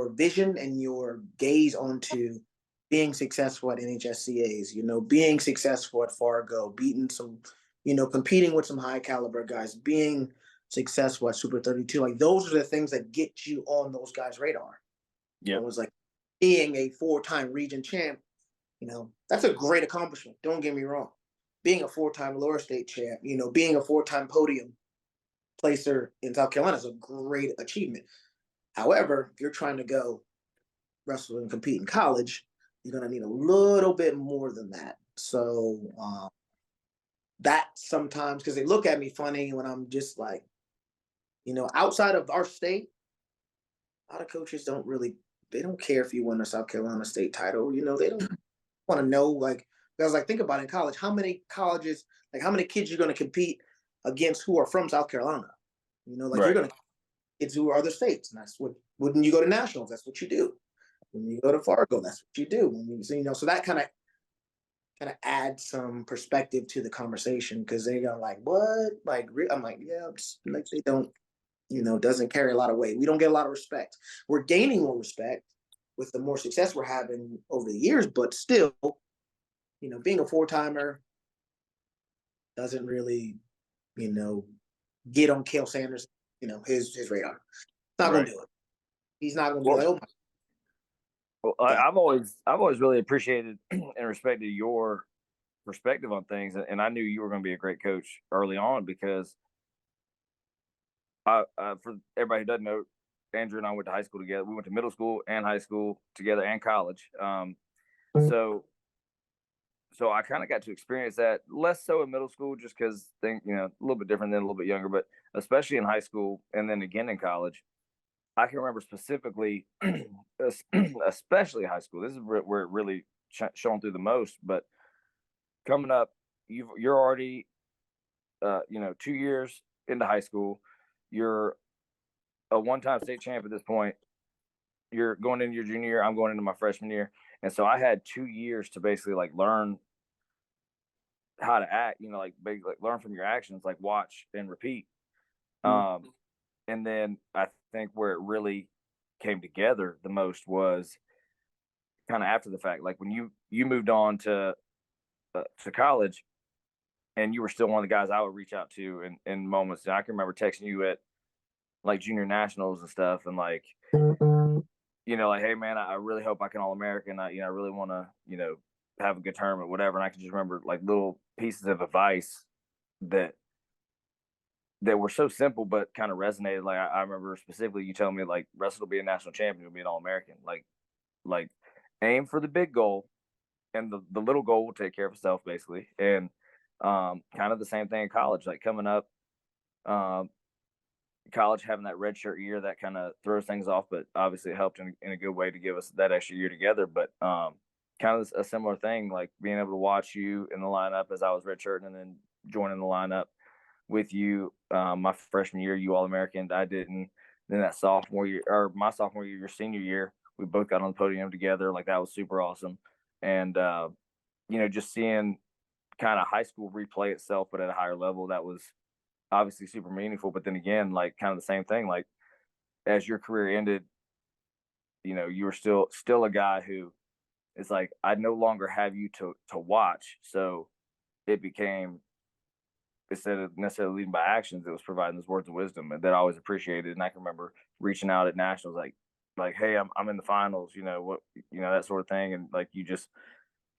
vision and your gaze onto being successful at NHSCAs, being successful at Fargo, beating some, competing with some high caliber guys, being successful at Super 32. Like those are the things that get you on those guys' radar. Yeah. It was like being a 4-time region champ, that's a great accomplishment. Don't get me wrong. Being a 4-time lower state champ, being a 4-time podium placer in South Carolina is a great achievement. However, if you're trying to go wrestle and compete in college, you're going to need a little bit more than that. So that sometimes, because they look at me funny when I'm just like, outside of our state, a lot of coaches they don't care if you win a South Carolina State title. They don't want to know, like, because like think about it, in college, how many colleges, like how many kids you're going to compete against who are from South Carolina. You know, like Right. you're gonna kids who are other states, and that's what when you go to nationals, that's what you do. When you go to Fargo, that's what you do. When you, so, you know, so that kind of adds some perspective to the conversation because they go like, "What?" Like, I'm like, "Yeah," just, like they don't, you know, doesn't carry a lot of weight. We don't get a lot of respect. We're gaining more respect with the more success we're having over the years, but still, you know, being a four-timer doesn't really, you know, get on Cale Sanders, you know, his radar. Not Right. gonna do it. He's not gonna be Well, like, "Oh my." Well, God. I've always really appreciated and respected your perspective on things, and I knew you were going to be a great coach early on because for everybody who doesn't know, Andrew and I went to high school together. We went to middle school and high school together and college. So so I kind of got to experience that less so in middle school, just because you know, a little bit different than a little bit younger, but especially in high school and then again in college. I can remember specifically, especially high school. This is where it really shone through the most. But coming up, you're already, you know, 2 years into high school. You're a one-time state champ at this point. You're going into your junior year. I'm going into my freshman year, and so I had 2 years to basically like learn how to act. You know, like learn from your actions, like watch and repeat. Mhm. And then I think where it really came together the most was kind of after the fact, like when you moved on to college, and you were still one of the guys I would reach out to in moments. And I can remember texting you at like junior nationals and stuff, and like, you know, like, hey man, I really hope I can All American. I, you know, I really want to, you know, have a good tournament, whatever. And I can just remember like little pieces of advice that were so simple but kind of resonated. Like I remember specifically you telling me like Russell will be a national champion, will be an All American. Like aim for the big goal, and the little goal will take care of itself, basically. And kind of the same thing in college. Like coming up, um, college having that red shirt year, that kind of throws things off, but obviously it helped in a good way to give us that extra year together. But kind of a similar thing, like being able to watch you in the lineup as I was redshirting, and then joining the lineup with you my freshman year, you All American. I didn't. Then that sophomore year, or my sophomore year, your senior year, we both got on the podium together. Like that was super awesome. And you know, just seeing kind of high school replay itself, but at a higher level, that was obviously super meaningful. But then again, like kind of the same thing. Like as your career ended, you know, you were still a guy who is like, I no longer have you to watch. So it became, instead of necessarily leading by actions, it was providing those words of wisdom, and that I always appreciated. And I can remember reaching out at nationals, like, hey, I'm in the finals, you know what, you know, that sort of thing, and like you just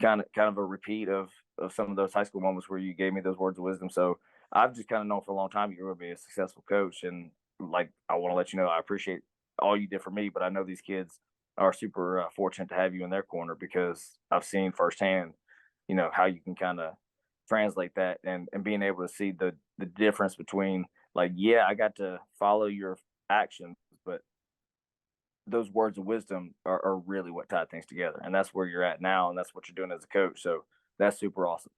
kind of a repeat of some of those high school moments where you gave me those words of wisdom. So I've just kind of known for a long time you're going to be a successful coach, and like I want to let you know I appreciate all you did for me, but I know these kids are super fortunate to have you in their corner, because I've seen firsthand, you know, how you can kind of translate that, and being able to see the difference between, like, yeah, I got to follow your actions, but those words of wisdom are really what tied things together, and that's where you're at now, and that's what you're doing as a coach. So that's super awesome.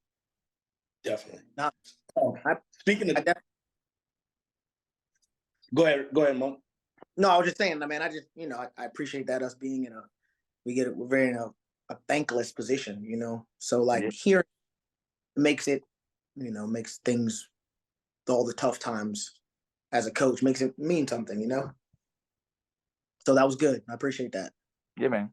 Definitely. Not, Oh, I, speaking I of, go ahead, Monk. No, I was just saying, I mean, I just, you know, I appreciate that us being in we're very in a thankless position, you know. So Yeah, like here makes it, you know, makes things, all the tough times as a coach makes it mean something, you know. So that was good. I appreciate that. yeah, man.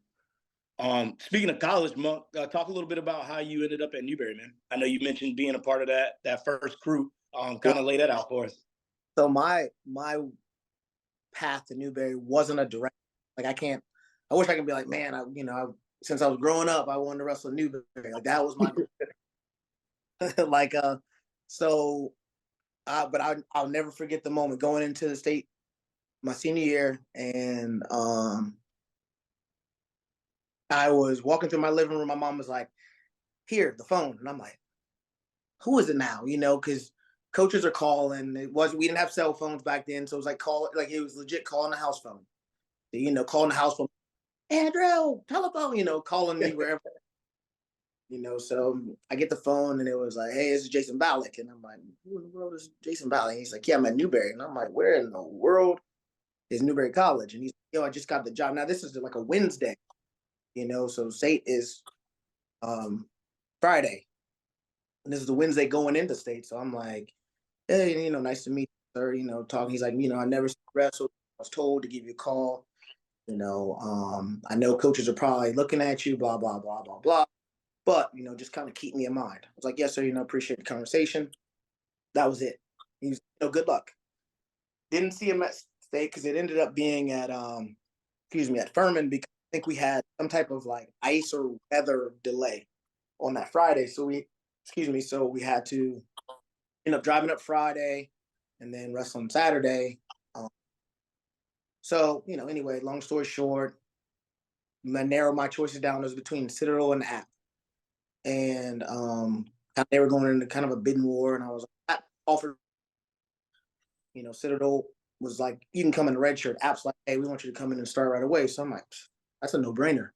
Speaking of college, Monk, talk a little bit about how you ended up at Newberry, man. I know you mentioned being a part of that first crew. Kind of lay that out for us. So my path to Newberry wasn't a direct, like I can't, I wish I could be like, man, since I was growing up, I wanted to wrestle Newberry. Like that was my goal. like so but I'll never forget the moment going into the state my senior year, and I was walking through my living room. My mom was like, "Here, the phone," and I'm like, "Who is it now?" You know, because coaches are calling. We didn't have cell phones back then, so it was like it was legit calling the house phone. You know, calling the house phone, Andrew, telephone. You know, calling me wherever. So I get the phone and it was like, hey, this is Jason Ballack. And I'm like, who in the world is Jason Ballack? And he's like, yeah, I'm at Newberry. And I'm like, where in the world is Newberry College? And he's like, yo, I just got the job. Now this is like a Wednesday, so state is Friday. And this is the Wednesday going into state. So I'm like, hey, nice to meet you, sir, talking. He's like, I never wrestled. I was told to give you a call. I know coaches are probably looking at you, blah, blah, blah, blah, blah. But, just kind of keep me in mind. I was like, yes, sir, appreciate the conversation. That was it. He was, good luck. Didn't see him at state because it ended up being at at Furman, because I think we had some type of like ice or weather delay on that Friday. So we had to end up driving up Friday and then wrestling Saturday. Anyway, long story short, I narrowed my choices down. It was between Citadel and App. And they were going into kind of a bidding war, and I was like, App offered, Citadel was like, you can come in the red shirt. App's like, hey, we want you to come in and start right away. So I'm like, that's a no-brainer.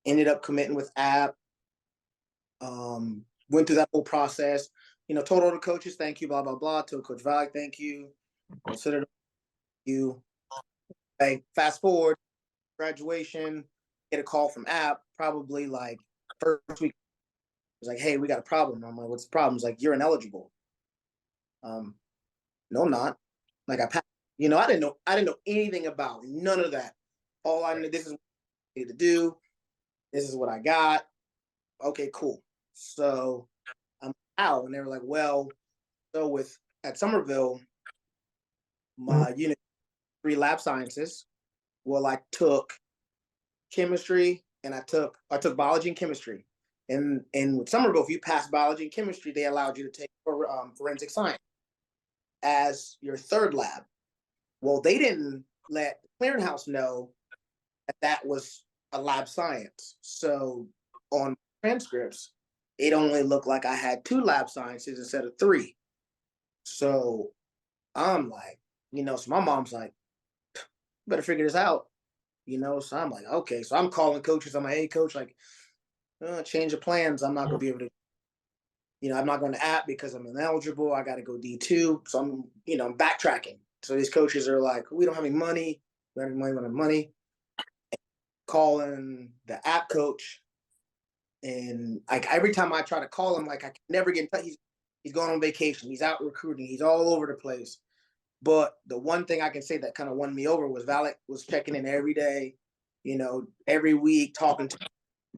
Ended up committing with App. Went through that whole process. Told all the coaches, thank you, blah, blah, blah. Told Coach Valle, thank you. Citadel, you. Okay, fast forward, graduation, get a call from App, probably like first week. It was like, hey, we got a problem. I'm like, what's the problem? It's like, you're ineligible. No, I'm not. Like, I passed. I didn't know anything about none of that. All I knew, this is what I need to do. This is what I got. Okay, cool. So I'm out. And they were like, well, so at Somerville, my unit 3 lab sciences, well, I took chemistry and I took biology and chemistry. And with Somerville, if you passed biology and chemistry, they allowed you to take forensic science as your 3rd lab. Well, they didn't let the clearinghouse know that was a lab science. So on transcripts, it only looked like I had 2 lab sciences instead of 3. So I'm like, so my mom's like, better figure this out. So I'm like, okay. So I'm calling coaches. I'm like, hey, coach, like, change of plans. I'm not going to be able to, I'm not going to App because I'm ineligible. I got to go D2. So I'm backtracking. So these coaches are like, we don't have any money. We don't have money. Calling the App coach. And like every time I try to call him, like I can never get in touch. He's going on vacation. He's out recruiting. He's all over the place. But the one thing I can say that kind of won me over was Valle was checking in every day, every week, talking to me,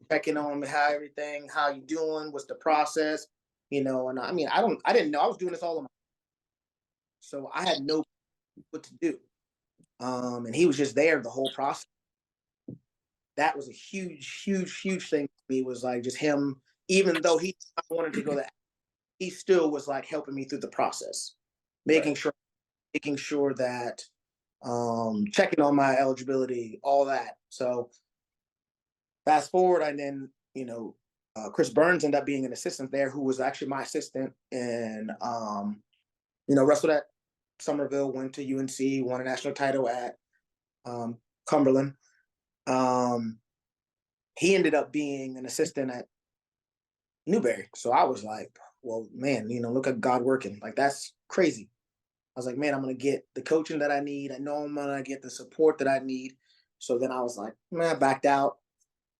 checking on me, how you doing, what's the process, and I didn't know I was doing this all on my own. So I had no what to do. And he was just there the whole process. That was a huge, huge, huge thing for me, was like just him, even though he wanted to go there, he still was like helping me through the process, making sure that checking on my eligibility, all that. So fast forward, and then Chris Burns ended up being an assistant there, who was actually my assistant, and wrestled at Somerville, went to UNC, won a national title at Cumberland. He ended up being an assistant at Newberry. So I was like, well, man, look at God working. Like, that's crazy. I was like, man, I'm going to get the coaching that I need. I know I'm going to get the support that I need. So then I was like, man, I backed out.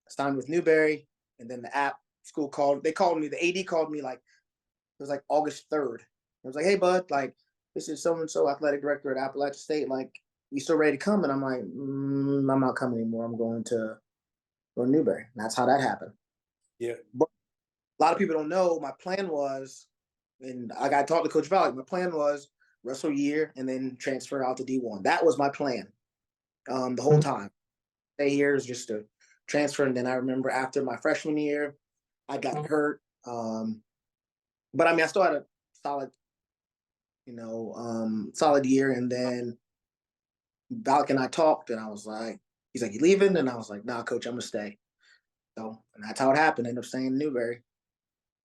I signed with Newberry. And then the App school called. They called me. The AD called me like, it was like August 3rd. It was like, hey, bud, like, this is so-and-so athletic director at Appalachian State. Like, you still ready to come? And I'm like, I'm not coming anymore. I'm going to Newberry. And that's how that happened. Yeah. But a lot of people don't know my plan was, and I got to talk to Coach Valle. My plan was wrestle year and then transfer out to D1. That was my plan the whole time. Stay here is just to transfer. And then I remember after my freshman year, I got hurt. But I still had a solid, solid year. And then Valk and I talked, and I was like, he's like, you leaving? And I was like, nah, coach, I'm gonna stay. So, and that's how it happened. I ended up staying in Newberry.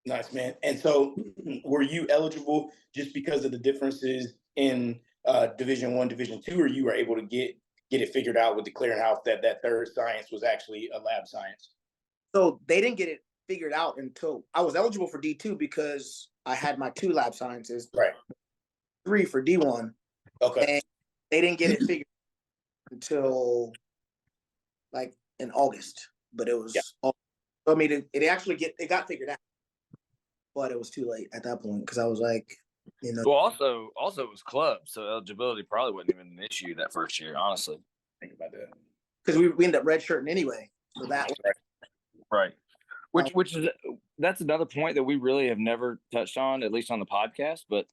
Nice, man. And so were you eligible just because of the differences in Division I, Division II, or you were able to get it figured out with the clearinghouse that 3rd science was actually a lab science? So they didn't get it figured out until I was eligible for D2 because I had my 2 lab sciences, Right. 3 for D1, Okay. and they didn't get it figured until like in August. But it was, I mean, it got figured out, but it was too late at that point because I was like, you know, Well, also it was club, so eligibility probably wasn't even an issue that first year, honestly. Think about that. because we ended up redshirting anyway. So that Right. Which is that's another point that we really have never touched on, at least on the podcast, but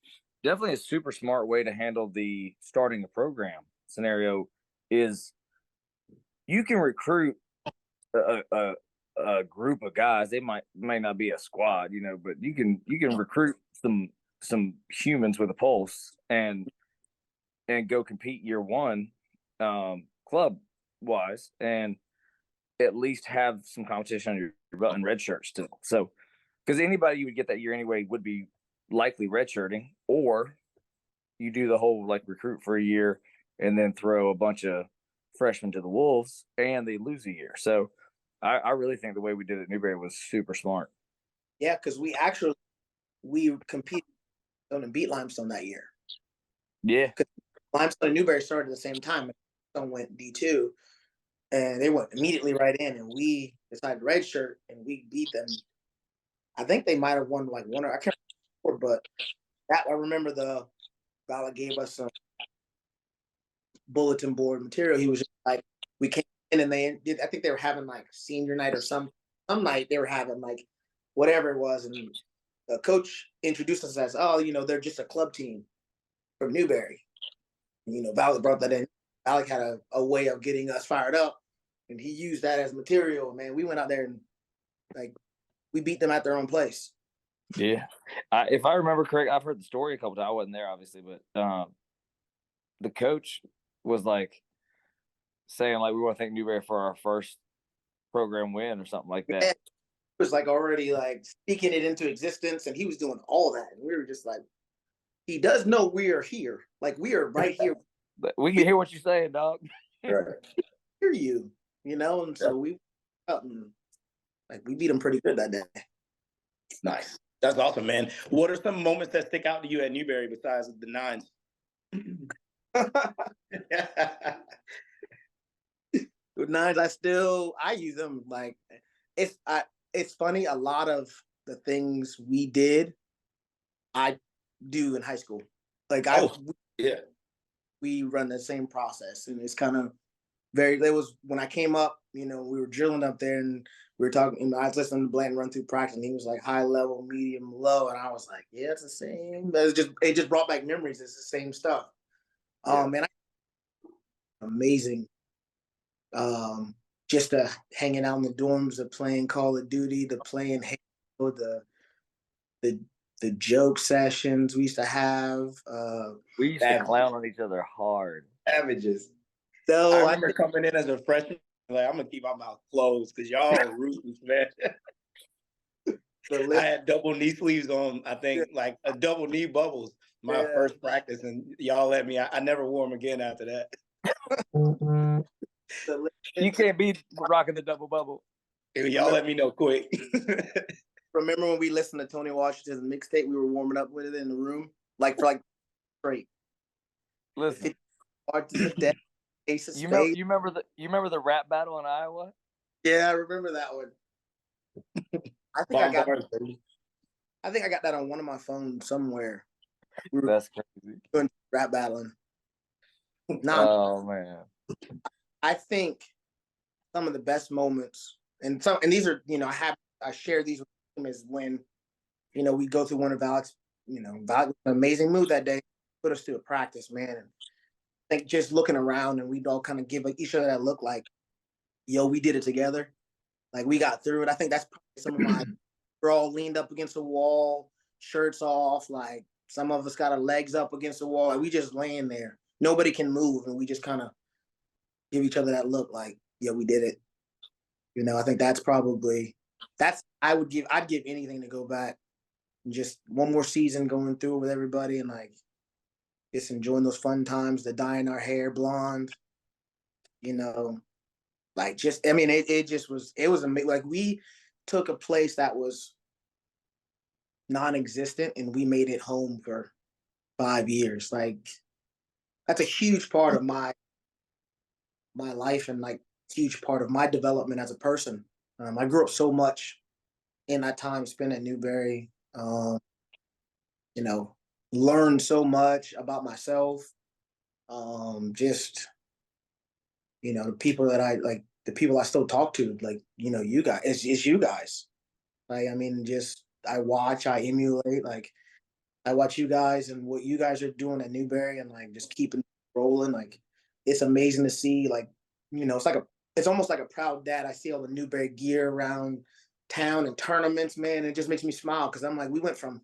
definitely a super smart way to handle the starting the program scenario is you can recruit a group of guys. They may not be a squad, but you can recruit some humans with a pulse and go compete year one, club wise, and at least have some competition on your belt and red shirt still. So, because anybody you would get that year anyway would be likely redshirting, or you do the whole like recruit for a year and then throw a bunch of freshmen to the wolves and they lose a year. So, I really think the way we did it at Newberry was super smart. Yeah, because we competed and beat Limestone that year. Yeah, Limestone and Newberry started at the same time. Limestone went D2, and they went immediately right in, and we decided redshirt, and we beat them. I think they might have won like one, or I can't remember, but that I remember the Bala gave us some bulletin board material. He was just like, we came in and they did. I think they were having like senior night or some night they were having like whatever it was, and the coach introduced us as, oh, they're just a club team from Newberry. Valak brought that in. Valak had a way of getting us fired up, and he used that as material. Man, we went out there and like we beat them at their own place. yeah. If I remember correct, I've heard the story a couple times. I wasn't there, obviously, but the coach was like saying like we want to thank Newberry for our first program win or something like that. Yeah, he was like already like speaking it into existence, and he was doing all that, and we were just like, he does know we are here, like we are right here. But we can hear what you're saying, dog. Hear you, and so we up and like we beat them pretty good that day. Nice. That's awesome, man. What are some moments that stick out to you at Newberry besides the nines? With nines, I use them like it's funny. A lot of the things we did, I do in high school. Like we run the same process, and it's kind of there was when I came up, we were drilling up there and we were talking, I was listening to Blanton run through practice and he was like high level, medium, low. And I was like, yeah, it's the same. It just brought back memories. It's the same stuff. And amazing. Just hanging out in the dorms, the playing Call of Duty, the playing Halo, the joke sessions we used to have. We used to clown on each other hard. Savages. So I remember coming in as a freshman, like I'm gonna keep my mouth closed because y'all are ruthless, man. I had double knee sleeves on. I think like a double knee bubbles my first practice, and y'all let me. I never wore them again after that. You can't be rocking the double bubble. Y'all let me know quick. Remember when we listened to Tony Washington's mixtape? We were warming up with it in the room, like for like straight. Listen, Ace of you Spades. remember the rap battle in Iowa? Yeah, I remember that one. I think I got that on one of my phones somewhere. That's crazy. Doing rap battling. Oh man. I think some of the best moments, and these are, I share these with him, is when, we go through one of Valak's, Valak was an amazing mood that day, put us through a practice, man. And I think just looking around and we'd all kind of give each other that look like, yo, we did it together. Like we got through it. I think that's probably some of we're all leaned up against the wall, shirts off, like some of us got our legs up against the wall. Like we just laying there. Nobody can move. And we just kind of give each other that look like, yeah, we did it. I think I'd give anything to go back and just one more season going through with everybody and like just enjoying those fun times, the dyeing our hair blonde, like just, I mean, it was amazing. Like took a place that was non-existent and we made it home for 5 years. Like that's a huge part of my life and like huge part of my development as a person. I grew up so much in that time spent at Newberry. You know, learned so much about myself. Just the people that I like, the people I still talk to, like you guys, it's you guys. Like I mean, just I watch, I emulate, like I watch you guys and what you guys are doing at Newberry, and like just keeping rolling. Like it's amazing to see. Like it's almost like a proud dad. I see all the Newberry gear around town and tournaments, man. It just makes me smile because I'm like, we went from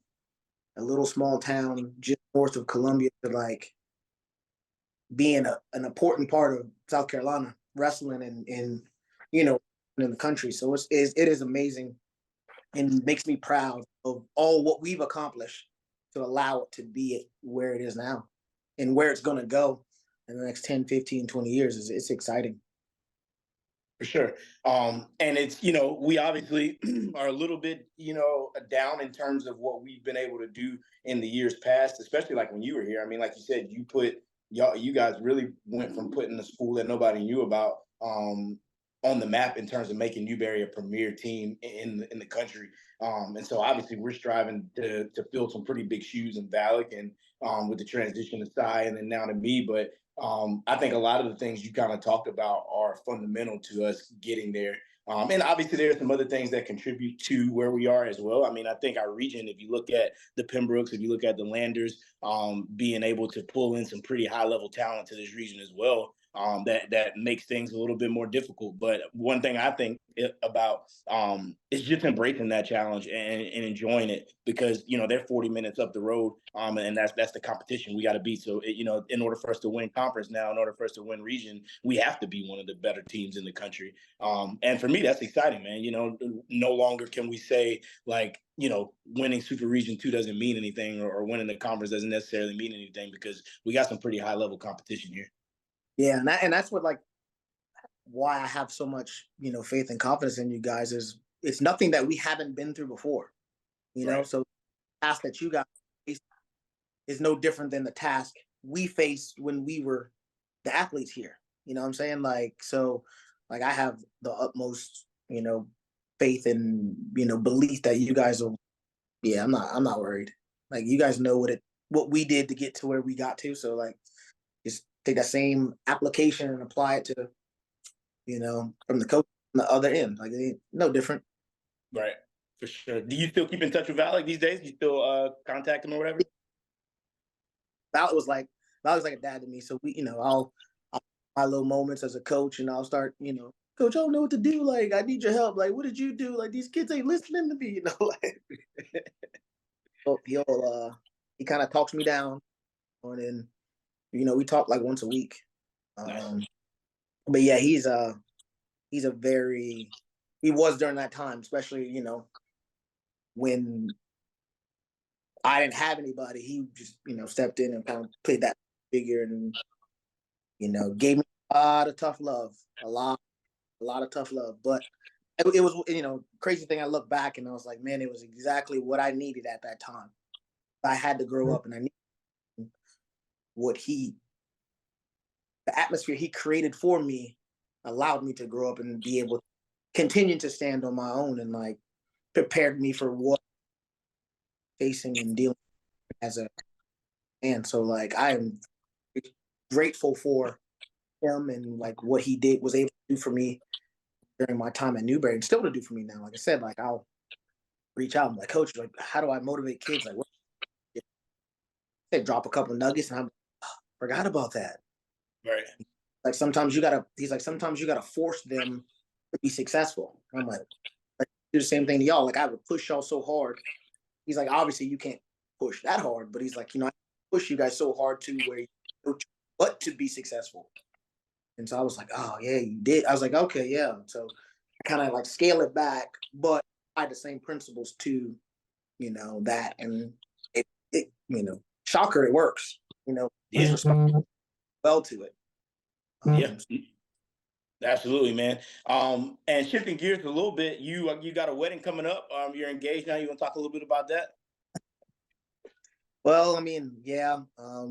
a little small town just north of Columbia to like being an important part of South Carolina wrestling and you know in the country. So it is amazing and makes me proud of all what we've accomplished to allow it to be where it is now and where it's going to go in the next 10, 15, 20 years. It's exciting. For sure. And it's, we obviously are a little bit, down in terms of what we've been able to do in the years past, especially like when you were here. I mean, like you said, you guys really went from putting a school that nobody knew about on the map in terms of making Newberry a premier team in the country. And so obviously we're striving to fill some pretty big shoes in Valak and with the transition to Cy and then now to me. But I think a lot of the things you kind of talked about are fundamental to us getting there. And obviously, there are some other things that contribute to where we are as well. I mean, I think our region, if you look at the Pembrokes, if you look at the Landers, being able to pull in some pretty high level talent to this region as well, that makes things a little bit more difficult. But one thing I think about is just embracing that challenge and enjoying it because they're 40 minutes up the road, and that's the competition we got to beat. So in order for us to win conference now, in order for us to win region, we have to be one of the better teams in the country. And for me, that's exciting, man. No longer can we say like winning Super Region 2 doesn't mean anything, or winning the conference doesn't necessarily mean anything because we got some pretty high level competition here. Yeah, and that's what like why I have so much faith and confidence in you guys is it's nothing that we haven't been through before. Right. So the task that you guys face is no different than the task we faced when we were the athletes here. You know what I'm saying? Like so, like I have the utmost faith and belief that you guys will. Yeah, I'm not worried. Like you guys know what we did to get to where we got to. So like just take that same application and apply it to, from the coach on the other end. Like it ain't no different. Right. For sure. Do you still keep in touch with Valak these days? Do you still contact him or whatever? Valak was like a dad to me. So we, I'll my little moments as a coach and I'll start, coach, I don't know what to do. Like, I need your help. Like, what did you do? Like, these kids ain't listening to me, like he kind of talks me down and then, we talk like once a week. Nice. But yeah, he was during that time, especially, when I didn't have anybody, he just, stepped in and kind of played that figure and, gave me a lot of tough love, a lot of tough love. But it was, crazy thing. I look back and I was like, man, it was exactly what I needed at that time. I had to grow up and I needed the atmosphere he created for me allowed me to grow up and be able to continue to stand on my own and like prepared me for what facing and dealing as a man. So like I am grateful for him and like what he was able to do for me during my time at Newberry and still to do for me now. Like I said, like I'll reach out and like, coach, like how do I motivate kids? Like what they drop a couple of nuggets and I'm forgot about that. Right. Like he's like, sometimes you gotta force them to be successful. I'm like do the same thing to y'all. Like I would push y'all so hard. He's like, obviously you can't push that hard, but he's like, I push you guys so hard to where you know what to be successful. And so I was like, oh yeah, you did. I was like, okay, yeah. So I kind of like scale it back, but apply the same principles to, that. And it shocker, it works, Yeah. well to it. Yeah. Absolutely, man. And shifting gears a little bit, you got a wedding coming up. You're engaged now. You want to talk a little bit about that? Well, I mean, yeah. I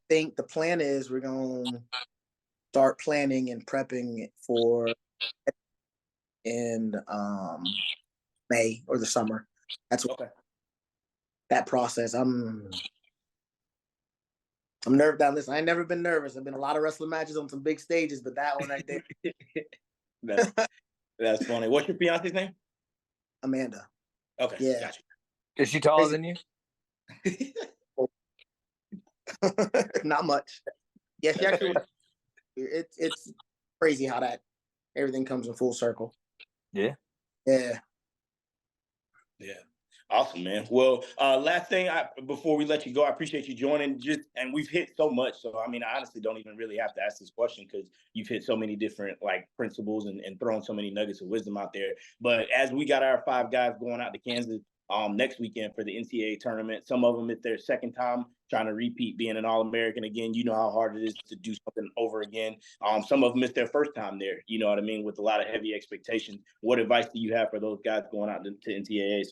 think the plan is we're gonna start planning and prepping for in May or the summer. That's what Okay. that process. I'm nerved down. Listen, I ain't never been nervous. I've been a lot of wrestling matches on some big stages, but that one right there, That's that's funny. What's your fiance's name? Amanda. Okay, Yeah, gotcha. Is she taller crazy. than you? Not much. Yeah, she That's actually. crazy. It's crazy how that everything comes in full circle. Yeah. Yeah. Yeah. Awesome, man. Well, last thing before we let you go, I appreciate you joining. And we've hit so much, so I mean, I honestly don't even really have to ask this question because you've hit so many different like principles and thrown so many nuggets of wisdom out there. But as we got our 5 guys going out to Kansas next weekend for the NCAA tournament, some of them it's their second time trying to repeat being an All-American again. You know how hard it is to do something over again. Some of them it's their first time there. You know what I mean? With a lot of heavy expectations. What advice do you have for those guys going out to NCAAs?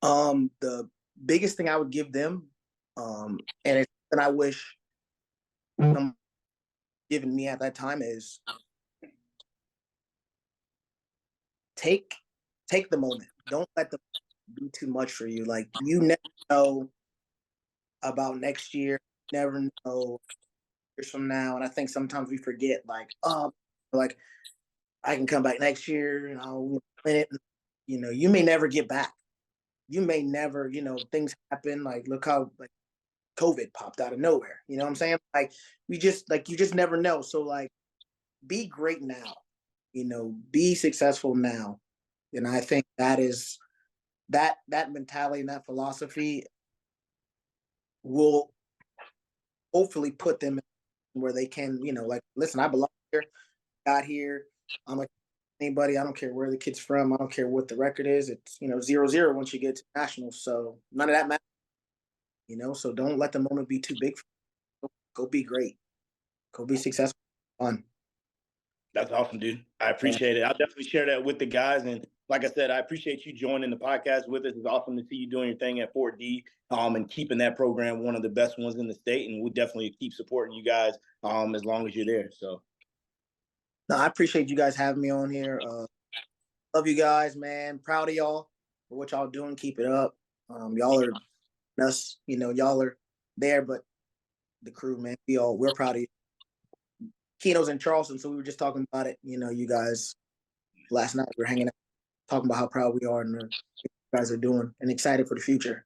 The biggest thing I would give them, and it's and I wish them given me at that time is take the moment. Don't let them be too much for you. Like you never know about next year. Never know years from now. And I think sometimes we forget, like I can come back next year and I'll win it. You know, you may never get back. You may never, things happen. Like look how like COVID popped out of nowhere. You know what I'm saying? Like you just never know. So like be great now. Be successful now. And I think that is that mentality and that philosophy will hopefully put them where they can, like, listen, I belong here, got here. I'm like anybody. I don't care where the kid's from. I don't care what the record is. It's 0-0 once you get to nationals. So none of that matters. So don't let the moment be too big. Go be great. Go be successful. Fun. That's awesome, dude. I Yeah. appreciate it. I'll definitely share that with the guys. And like I said, I appreciate you joining the podcast with us. It's awesome to see you doing your thing at Fort D, and keeping that program one of the best ones in the state. And we'll definitely keep supporting you guys as long as you're there. So No, I appreciate you guys having me on here. Love you guys, man. Proud of y'all for what y'all doing. Keep it up. Y'all are us. Y'all are there, but the crew, man, we're proud of you. Keno's in Charleston, so we were just talking about it. You guys last night we were hanging out, talking about how proud we are and what you guys are doing, and excited for the future.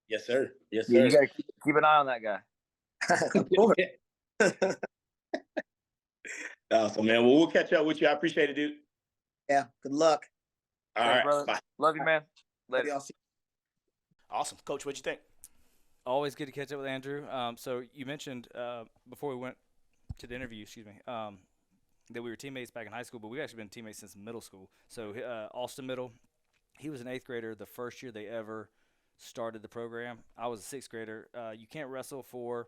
yes, sir. Yes, Yeah, sir. you gotta keep an eye on that guy. Of course. Awesome, man. Well, we'll catch up with you. I appreciate it, dude. Yeah. Good luck. All Thanks, right. brother. Bye. Love you, man. Love Later. y'all. See Awesome, Coach. What'd you think? Always good to catch up with Andrew. So you mentioned before we went to the interview, that we were teammates back in high school, but we've actually been teammates since middle school. So Austin Middle, he was an 8th grader the first year they ever started the program. I was a 6th grader. You can't wrestle for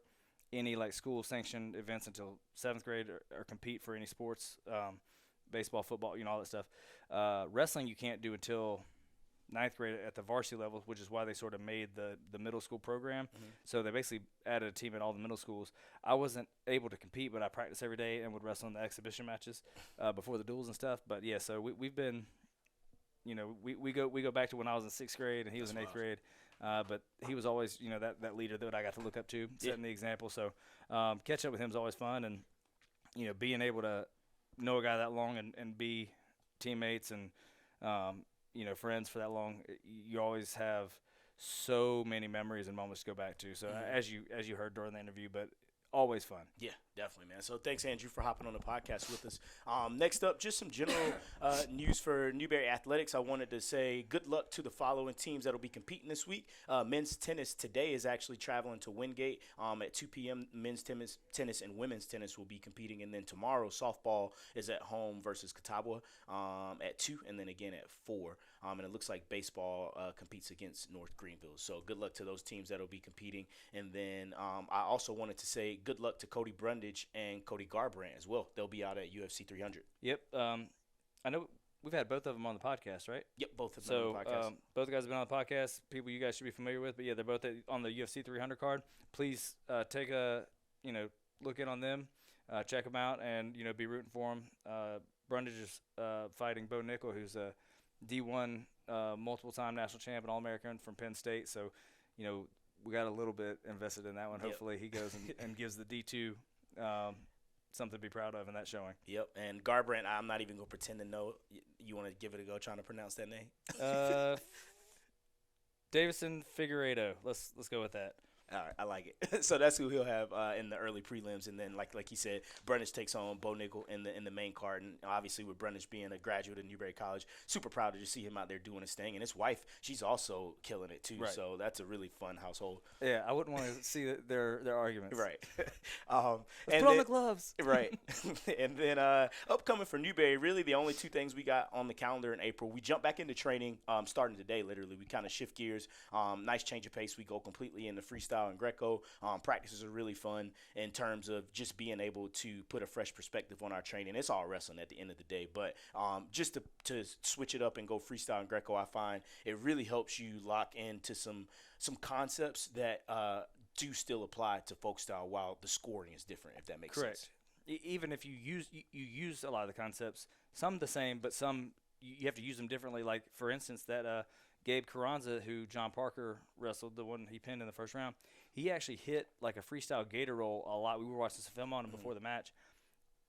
any like school sanctioned events until 7th grade or compete for any sports, baseball, football, all that stuff. Wrestling you can't do until 9th grade at the varsity level, which is why they sort of made the middle school program. Mm-hmm. So they basically added a team at all the middle schools. I wasn't able to compete, but I practiced every day and would wrestle in the exhibition matches before the duels and stuff. But yeah, so we've been, we go back to when I was in 6th grade and he was in 8th grade. But he was always, that leader that I got to look up to, setting the example. So catching up with him is always fun, and being able to know a guy that long and be teammates and friends for that long, you always have so many memories and moments to go back to. So as you heard during the interview, but always fun. Yeah, definitely, man. So thanks, Andrew, for hopping on the podcast with us. Next up, just some general news for Newberry Athletics. I wanted to say good luck to the following teams that will be competing this week. Men's tennis today is actually traveling to Wingate at 2 p.m. Men's tennis and women's tennis will be competing. And then tomorrow, softball is at home versus Catawba at 2, and then again at 4. and it looks like baseball competes against North Greenville. So good luck to those teams that will be competing. And then I also wanted to say good luck to Cody Brundage and Cody Garbrandt as well. They'll be out at UFC 300. Yep. I know we've had both of them on the podcast, right? Yep, both have been on the podcast. Both guys have been on the podcast. People you guys should be familiar with. But yeah, they're both on the UFC 300 card. Please take a look in on them, check them out, and be rooting for them. Brundage is fighting Bo Nickel, who's a D1 multiple-time national champ and All-American from Penn State. So we got a little bit invested in that one. Yep. Hopefully he goes and gives the D2 something to be proud of in that showing. Yep, and Garbrandt, I'm not even going to pretend to know. You want to give it a go trying to pronounce that name? Davison Figueiredo. Let's go with that. All right, I like it. So that's who he'll have in the early prelims, and then like he said, Brundage takes on Bo Nickel in the main card, and obviously with Brundage being a graduate of Newberry College, super proud to just see him out there doing his thing, and his wife, she's also killing it too. Right. So that's a really fun household. Yeah, I wouldn't want to see their arguments. Right. Let's and put on then- the gloves. Right. And then upcoming for Newberry, really the only two things we got on the calendar in April. We jump back into training starting today, literally. We kind of shift gears. Nice change of pace. We go completely into freestyle and Greco. Practices are really fun in terms of just being able to put a fresh perspective on our training. It's all wrestling at the end of the day. But just to switch it up and go freestyle and Greco, I find it really helps you lock into some concepts that do still apply to folk style while the scoring is different, if that makes Correct. sense. Even if you use a lot of the concepts, some the same, but some you have to use them differently. Like for instance, that Gabe Carranza, who John Parker wrestled, the one he pinned in the first round, he actually hit like a freestyle gator roll a lot. We were watching some film on him before the match.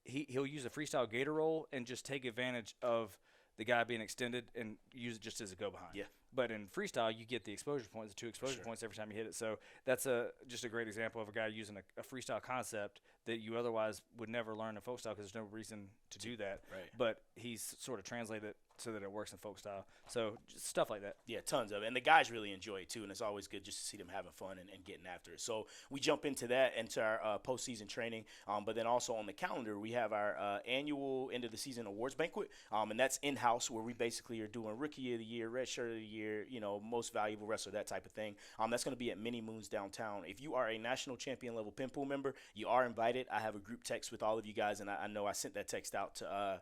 He'll use a freestyle gator roll and just take advantage of the guy being extended and use it just as a go behind. Yeah. But in freestyle, you get the exposure points, the 2 exposure points every time you hit it. So that's just a great example of a guy using a freestyle concept that you otherwise would never learn in folk style because there's no reason to do that. Right. But he's sort of translated it so that it works in folk style. So just stuff like that. Yeah, tons of it. And the guys really enjoy it too, and it's always good just to see them having fun and getting after it. So we jump into that, into our postseason training. But then also on the calendar, we have our annual end of the season awards banquet, and that's in-house where we basically are doing Rookie of the Year, Red Shirt of the Year, most valuable wrestler, that type of thing. That's going to be at Mini Moons downtown. If you are a national champion level pin pool member, you are invited. I have a group text with all of you guys, and I know I sent that text out to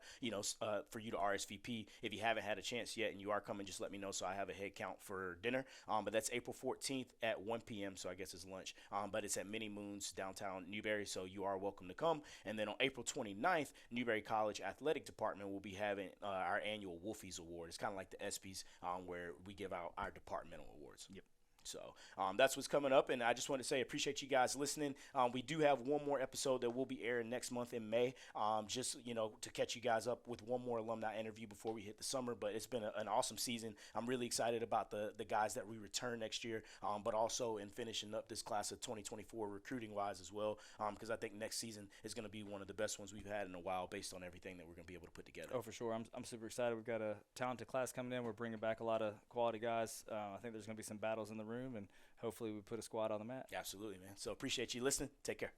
for you to RSVP. If you haven't had a chance yet and you are coming, just let me know so I have a head count for dinner. But that's April 14th at 1 p.m., so I guess it's lunch. But it's at Mini Moons downtown Newberry, so you are welcome to come. And then on April 29th, Newberry College Athletic Department will be having our annual Wolfies Award. It's kind of like the ESPYs where we give out our departmental awards. Yep. So that's what's coming up, and I just want to say appreciate you guys listening. We do have one more episode that will be airing next month in May, just to catch you guys up with one more alumni interview before we hit the summer. But it's been an awesome season. I'm really excited about the guys that we return next year, but also in finishing up this class of 2024 recruiting wise as well, because I think next season is going to be one of the best ones we've had in a while based on everything that we're going to be able to put together. Oh, for sure. I'm super excited. We've got a talented class coming in. We're bringing back a lot of quality guys. I think there's going to be some battles in the room, and hopefully we put a squad on the mat. Absolutely, man. So appreciate you listening. Take care.